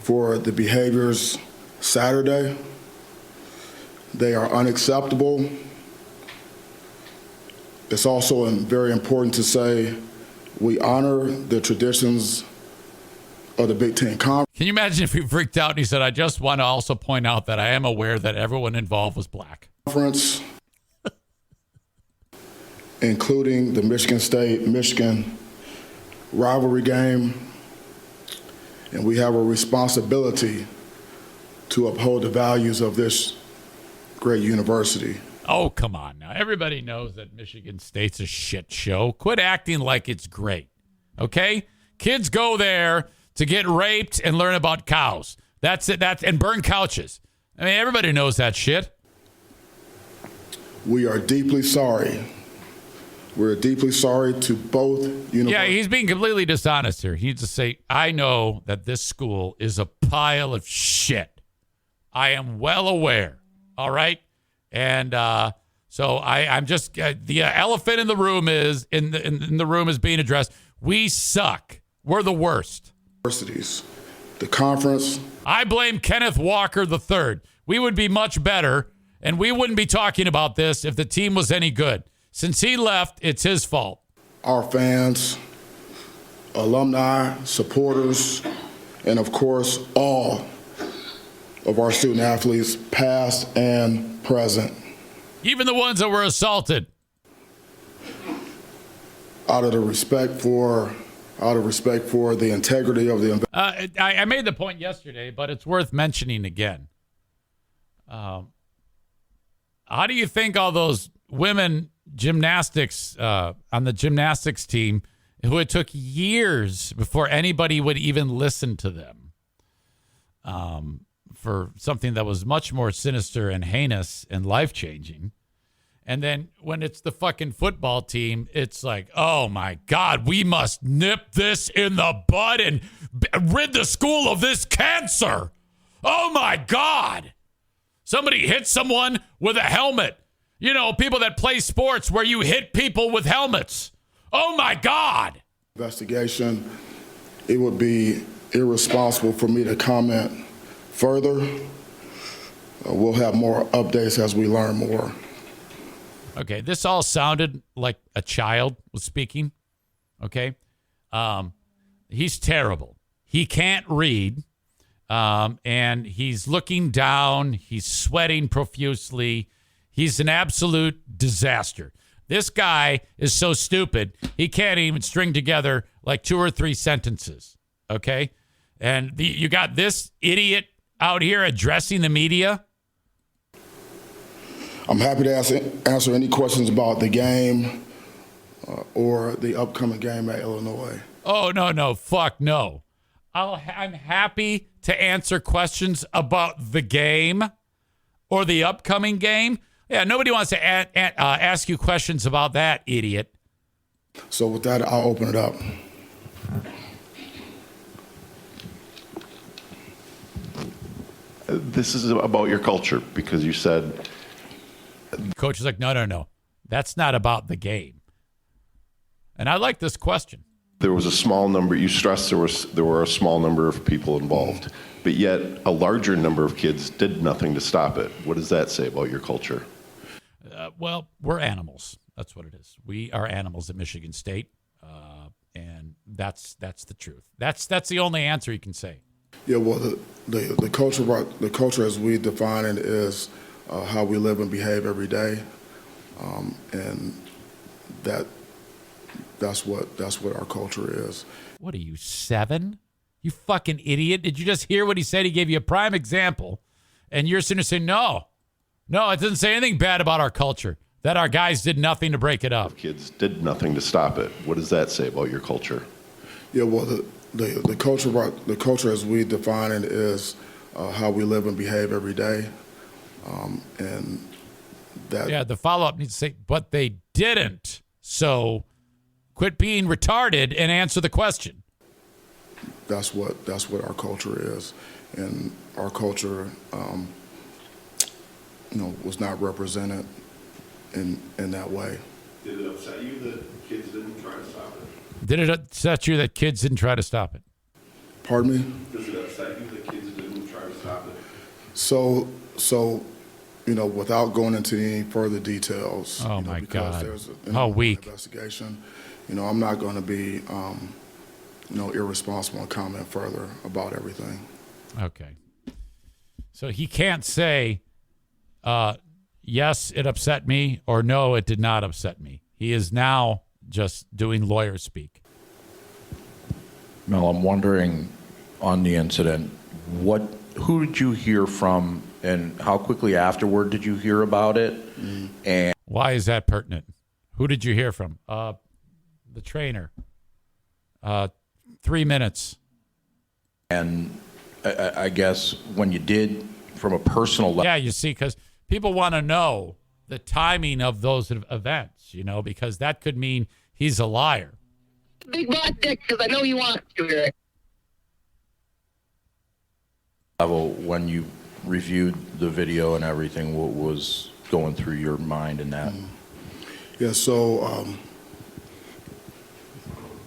for the behaviors Saturday. They are unacceptable. It's also very important to say we honor the traditions of the Big Ten Conference. Can you imagine if he freaked out and he said, I just want to also point out that I am aware that everyone involved was black. Including the Michigan State-Michigan rivalry game. And we have a responsibility to uphold the values of this great university. Oh, come on now. Everybody knows that Michigan State's a shit show. Quit acting like it's great, okay? Kids go there to get raped and learn about cows. That's it. And burn couches. I mean, everybody knows that shit. We are deeply sorry. We're deeply sorry to both universities. Yeah, he's being completely dishonest here. He needs to say, I know that this school is a pile of shit. I am well aware. All right? And so I'm just the elephant in the room is in the room is being addressed. We suck. We're the worst. Universities, the conference. I blame Kenneth Walker III. We would be much better, and we wouldn't be talking about this if the team was any good. Since he left, it's his fault. Our fans, alumni, supporters, and of course, all of our student athletes, past and present. Even the ones that were assaulted. Out of respect for the integrity of the. I made the point yesterday, but it's worth mentioning again. How do you think all those women gymnastics on the gymnastics team, who it took years before anybody would even listen to them, for something that was much more sinister and heinous and life-changing. And then when it's the fucking football team, it's like, oh my God, we must nip this in the bud and rid the school of this cancer. Oh my God. Somebody hit someone with a helmet. You know, people that play sports where you hit people with helmets. Oh my God. Investigation, it would be irresponsible for me to comment further. We'll have more updates as we learn more. Okay, this all sounded like a child was speaking. Okay, he's terrible. He can't read, and he's looking down. He's sweating profusely. He's an absolute disaster. This guy is so stupid, he can't even string together like 2 or 3 sentences. Okay, and you got this idiot out here addressing the media. I'm happy to answer any questions about the game or the upcoming game at Illinois. Oh, no, fuck no. I'm happy to answer questions about the game or the upcoming game. Yeah, nobody wants to ask you questions about that, idiot. So with that, I'll open it up. This is about your culture because you said... Coach is like, no. That's not about the game. And I like this question. There was a small number, you stressed there were a small number of people involved, but yet a larger number of kids did nothing to stop it. What does that say about your culture? Well, we're animals. That's what it is. We are animals at Michigan State, and that's the truth. That's the only answer you can say. Yeah, well, the culture as we define it is how we live and behave every day, and that's what our culture is. What are you, 7? You fucking idiot! Did you just hear what he said? He gave you a prime example, and you're sitting there saying no, it doesn't say anything bad about our culture. That our guys did nothing to break it up. Kids did nothing to stop it. What does that say about your culture? Yeah, well, the culture as we define it is how we live and behave every day, and that. Yeah, the follow-up needs to say, but they didn't. So, quit being retarded and answer the question. That's what our culture is, and our culture, was not represented in that way. Did it upset you that kids didn't try to stop it? Did it upset you that kids didn't try to stop it? Pardon me? Does it upset you that kids didn't try to stop it? So, without going into any further details. Oh my God! There's How weak. Investigation. I'm not going to be irresponsible and comment further about everything. Okay. So he can't say, yes, it upset me, or no, it did not upset me. He is now just doing lawyer speak. Mel, I'm wondering on the incident, who did you hear from, and how quickly afterward did you hear about it? And why is that pertinent? Who did you hear from? The trainer. 3 minutes. And I guess when you did, from a personal level. Yeah, you see, because people want to know the timing of those events, because that could mean he's a liar. Big butt dick, because I know you want to hear it. When you reviewed the video and everything, what was going through your mind in that? Yeah, so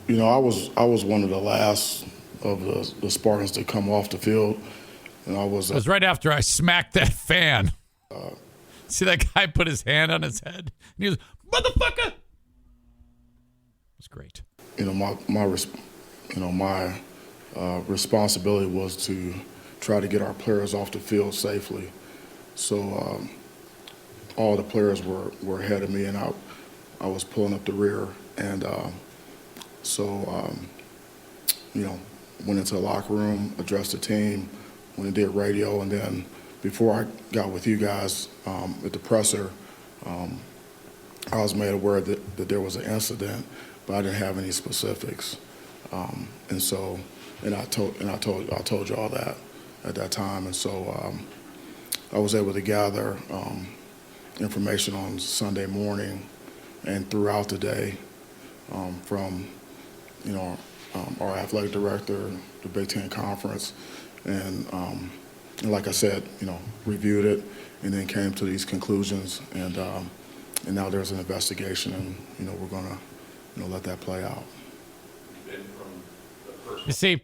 I was one of the last of the Spartans to come off the field, and I was. It was right after I smacked that fan. See that guy put his hand on his head, and he was motherfucker. It was great. My responsibility was to try to get our players off the field safely. So all the players were ahead of me, and I was pulling up the rear. And went into the locker room, addressed the team, went and did radio, and then before I got with you guys at the presser, I was made aware that there was an incident, but I didn't have any specifics. And I told you all that at that time, and so I was able to gather information on Sunday morning and throughout the day from our athletic director, the Big Ten Conference, and like I said, reviewed it and then came to these conclusions, and now there's an investigation, and we're gonna let that play out. You see,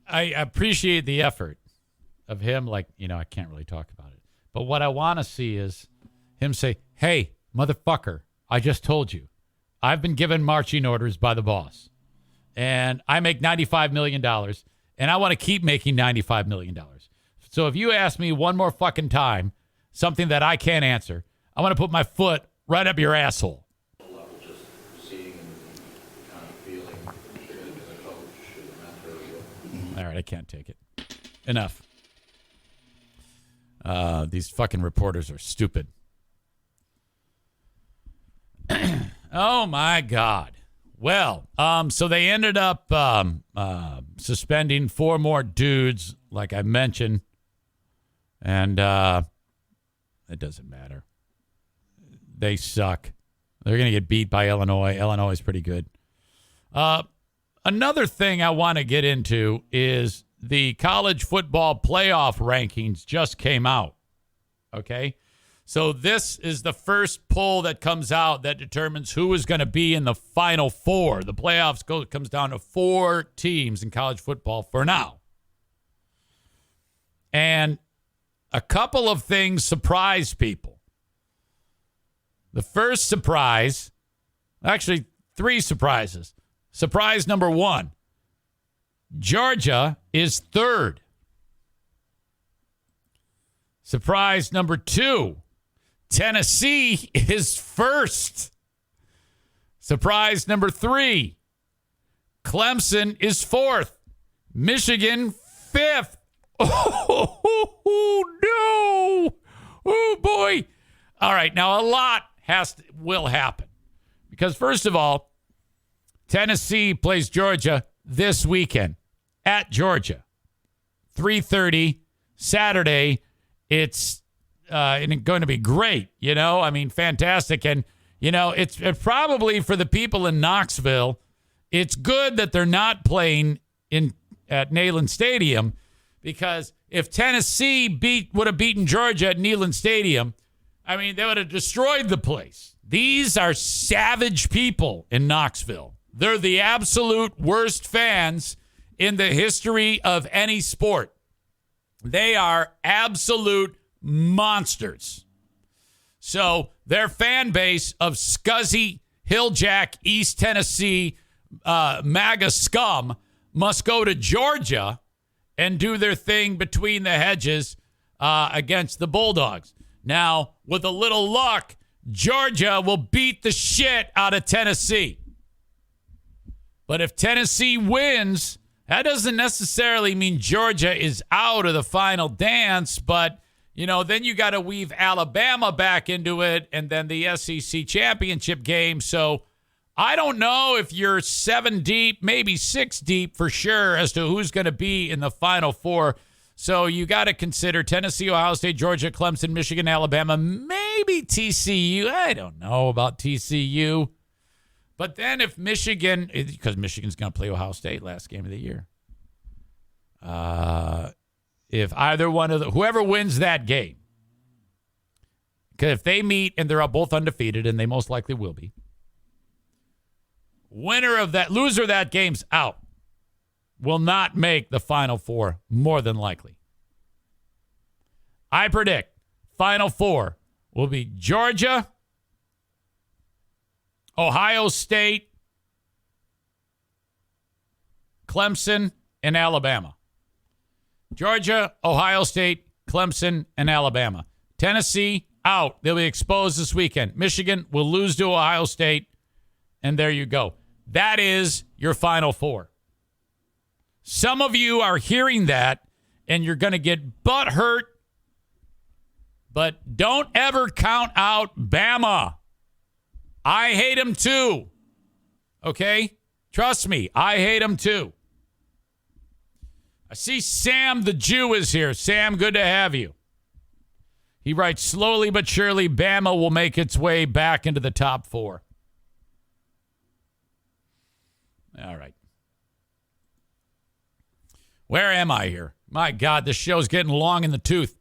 I appreciate the effort of him. I can't really talk about it. But what I want to see is him say, hey, motherfucker, I just told you. I've been given marching orders by the boss. And I make $95 million. And I want to keep making $95 million. So if you ask me one more fucking time something that I can't answer, I want to put my foot right up your asshole. All right, I can't take it. Enough. These fucking reporters are stupid. Oh, my God. Well, so they ended up suspending 4 more dudes, like I mentioned. And it doesn't matter. They suck. They're going to get beat by Illinois. Illinois is pretty good. Another thing I want to get into is the college football playoff rankings just came out. Okay? So this is the first poll that comes out that determines who is going to be in the Final Four. The playoffs comes down to 4 teams in college football for now. And a couple of things surprise people. The first surprise, actually 3 surprises. Surprise number 1, Georgia is 3rd. Surprise number 2, Tennessee is 1st. Surprise number 3, Clemson is 4th. Michigan 5th. Oh, no. Oh, boy. All right, now a lot will happen. Because first of all, Tennessee plays Georgia this weekend at Georgia. 3:30 Saturday. It's going to be great, fantastic. And, it's probably for the people in Knoxville, it's good that they're not playing at Neyland Stadium, because if Tennessee would have beaten Georgia at Neyland Stadium, they would have destroyed the place. These are savage people in Knoxville. They're the absolute worst fans in the history of any sport. They are absolute monsters. So their fan base of scuzzy, Hilljack, East Tennessee, MAGA scum must go to Georgia and do their thing between the hedges against the Bulldogs. Now, with a little luck, Georgia will beat the shit out of Tennessee. But if Tennessee wins, that doesn't necessarily mean Georgia is out of the final dance, but, you know, then you got to weave Alabama back into it and then the SEC championship game. So I don't know if you're 7 deep, maybe 6 deep for sure as to who's going to be in the Final Four. So you got to consider Tennessee, Ohio State, Georgia, Clemson, Michigan, Alabama, maybe TCU. I don't know about TCU. But then if Michigan, because Michigan's going to play Ohio State last game of the year. If either one of whoever wins that game, because if they meet and they're both undefeated, and they most likely will be, loser of that game's out. Will not make the Final Four, more than likely. I predict Final Four will be Georgia, Ohio State, Clemson, and Alabama. Georgia, Ohio State, Clemson, and Alabama. Tennessee, out. They'll be exposed this weekend. Michigan will lose to Ohio State, and there you go. That is your Final Four. Some of you are hearing that, and you're going to get butthurt, but don't ever count out Bama. I hate them too. Okay? Trust me, I hate them too. I see Sam the Jew is here. Sam, good to have you. He writes, slowly but surely, Bama will make its way back into the top 4. All right. Where am I here? My God, this show's getting long in the tooth.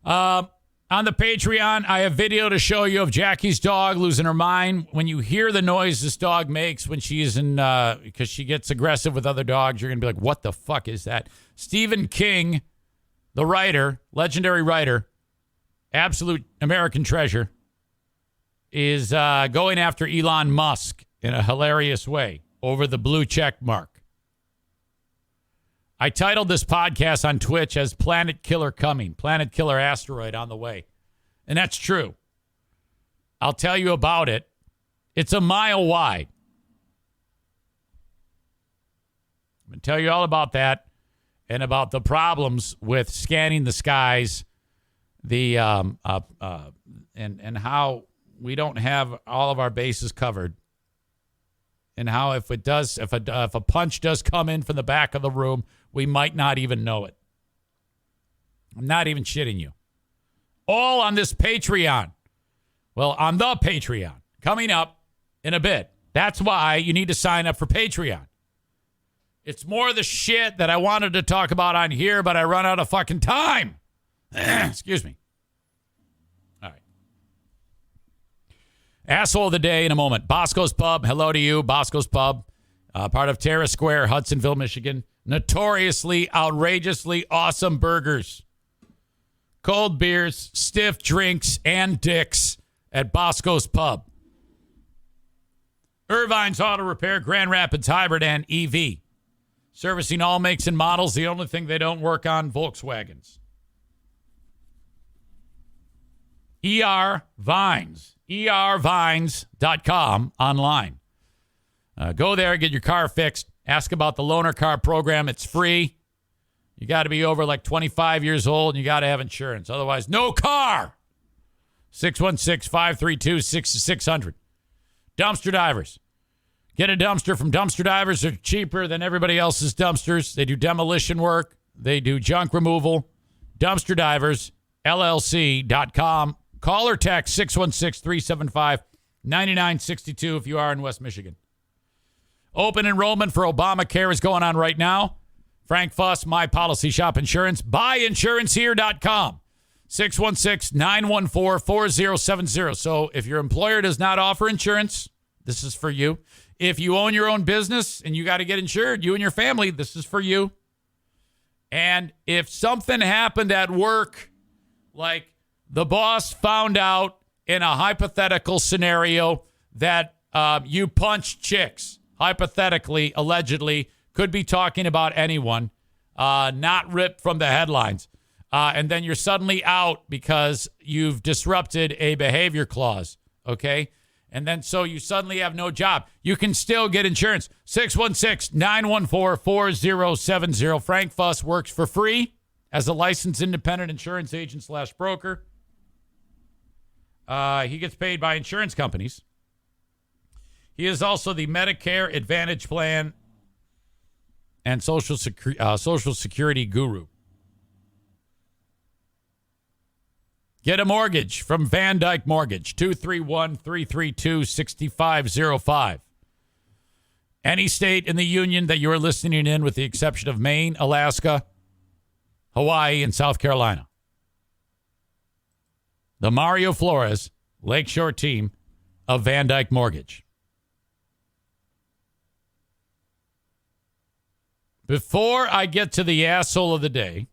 On the Patreon, I have video to show you of Jackie's dog losing her mind. When you hear the noise this dog makes when she's in, because she gets aggressive with other dogs, you're going to be like, what the fuck is that? Stephen King, the writer, legendary writer, absolute American treasure, is going after Elon Musk in a hilarious way over the blue check mark. I titled this podcast on Twitch as Planet Killer Coming, Planet Killer Asteroid on the way. And that's true. I'll tell you about it. It's a mile wide. I'm going to tell you all about that and about the problems with scanning the skies, the and how we don't have all of our bases covered. And how if a punch does come in from the back of the room, we might not even know it. I'm not even shitting you. All on this Patreon. Well, on the Patreon. Coming up in a bit. That's why you need to sign up for Patreon. It's more the shit that I wanted to talk about on here, but I run out of fucking time. Excuse me. All right. Asshole of the day in a moment. Bosco's Pub. Hello to you, Bosco's Pub. Part of Terrace Square, Hudsonville, Michigan. Notoriously, outrageously awesome burgers. Cold beers, stiff drinks, and dicks at Bosco's Pub. Irvine's Auto Repair, Grand Rapids Hybrid, and EV. Servicing all makes and models. The only thing they don't work on, Volkswagens. ER Vines. ERVines.com online. Go there, get your car fixed. Ask about the loaner car program. It's free. You got to be over like 25 years old, and you got to have insurance. Otherwise, no car. 616-532-6600. Dumpster Divers. Get a dumpster from Dumpster Divers. They're cheaper than everybody else's dumpsters. They do demolition work. They do junk removal. Dumpster Divers, LLC.com. Call or text 616-375-9962 if you are in West Michigan. Open enrollment for Obamacare is going on right now. Frank Fuss, My Policy Shop Insurance. BuyInsuranceHere.com. 616-914-4070. So if your employer does not offer insurance, this is for you. If you own your own business and you got to get insured, you and your family, this is for you. And if something happened at work, like the boss found out in a hypothetical scenario that you punch chicks, hypothetically, allegedly, could be talking about anyone, not ripped from the headlines. And then you're suddenly out because you've disrupted a behavior clause, okay? And then so you suddenly have no job. You can still get insurance. 616-914-4070. Frank Fuss works for free as a licensed independent insurance agent / broker. He gets paid by insurance companies. He is also the Medicare Advantage Plan and Social Security guru. Get a mortgage from Van Dyke Mortgage, 231-332-6505. Any state in the union that you are listening in, with the exception of Maine, Alaska, Hawaii, and South Carolina. The Mario Flores Lakeshore team of Van Dyke Mortgage. Before I get to the asshole of the day,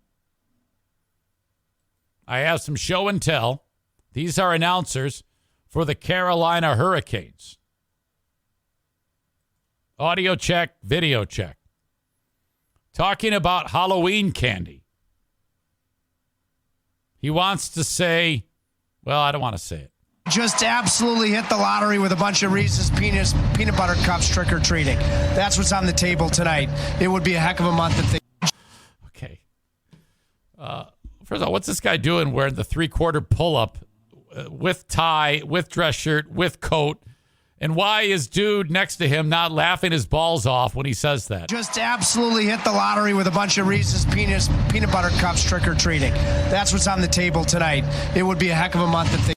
I have some show and tell. These are announcers for the Carolina Hurricanes. Audio check, video check. Talking about Halloween candy. He wants to say, well, I don't want to say it. Just absolutely hit the lottery with a bunch of Reese's peanut butter cups trick-or-treating. That's what's on the table tonight. It would be a heck of a month if they... Okay. First of all, what's this guy doing wearing the 3/4 pull-up with tie, with dress shirt, with coat? And why is dude next to him not laughing his balls off when he says that? Just absolutely hit the lottery with a bunch of Reese's peanut butter cups trick-or-treating. That's what's on the table tonight. It would be a heck of a month if they...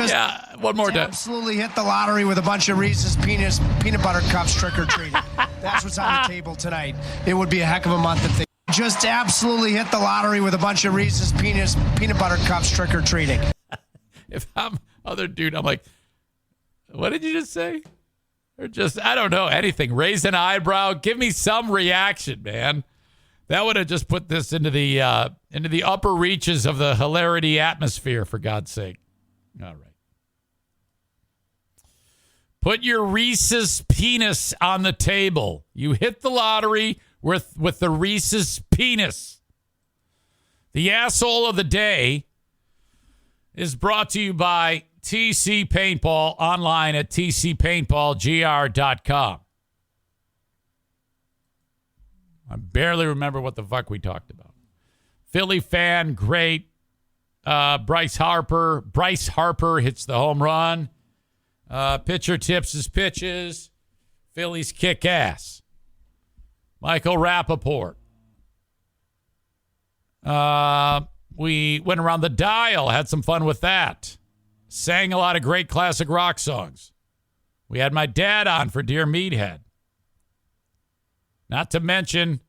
Yeah, one more time. Absolutely hit the lottery with a bunch of Reese's peanut butter cups trick-or-treating. That's what's on the table tonight. It would be a heck of a month if they... Just absolutely hit the lottery with a bunch of Reese's peanut butter cups trick-or-treating. If I'm other dude, I'm like, what did you just say? Or just, I don't know, anything. Raise an eyebrow. Give me some reaction, man. That would have just put this into the upper reaches of the hilarity atmosphere, for God's sake. All right. Put your Reese's penis on the table. You hit the lottery with the Reese's penis. The asshole of the day is brought to you by TC Paintball, online at tcpaintballgr.com. I barely remember what the fuck we talked about. Philly fan, great. Bryce Harper hits the home run. Pitcher tips his pitches. Phillies kick ass. Michael Rappaport. We went around the dial, had some fun with that. Sang a lot of great classic rock songs. We had my dad on for Dear Meathead. Not to mention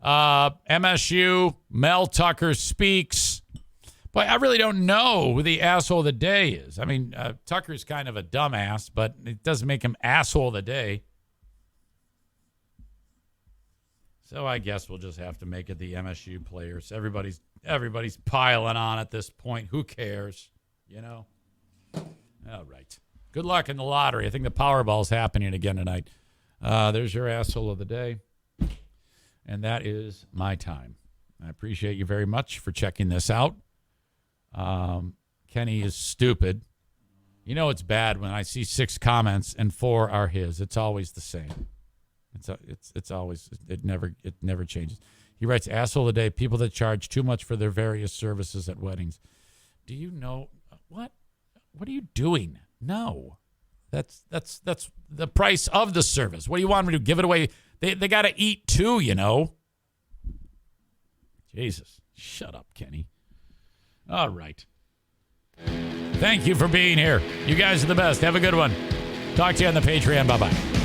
MSU, Mel Tucker Speaks. But I really don't know who the asshole of the day is. I mean, Tucker's kind of a dumbass, but it doesn't make him asshole of the day. So I guess we'll just have to make it the MSU players. Everybody's piling on at this point. Who cares? You know? All right. Good luck in the lottery. I think the Powerball's happening again tonight. There's your asshole of the day. And that is my time. I appreciate you very much for checking this out. Kenny is stupid. You know it's bad when I see 6 comments and 4 are his. It's always the same. It's always, it never changes. He writes, asshole of the day, people that charge too much for their various services at weddings. Do you know what? What are you doing? No. That's the price of the service. What do you want me to give it away? They got to eat too, you know. Jesus. Shut up, Kenny. All right. Thank you for being here. You guys are the best. Have a good one. Talk to you on the Patreon. Bye-bye.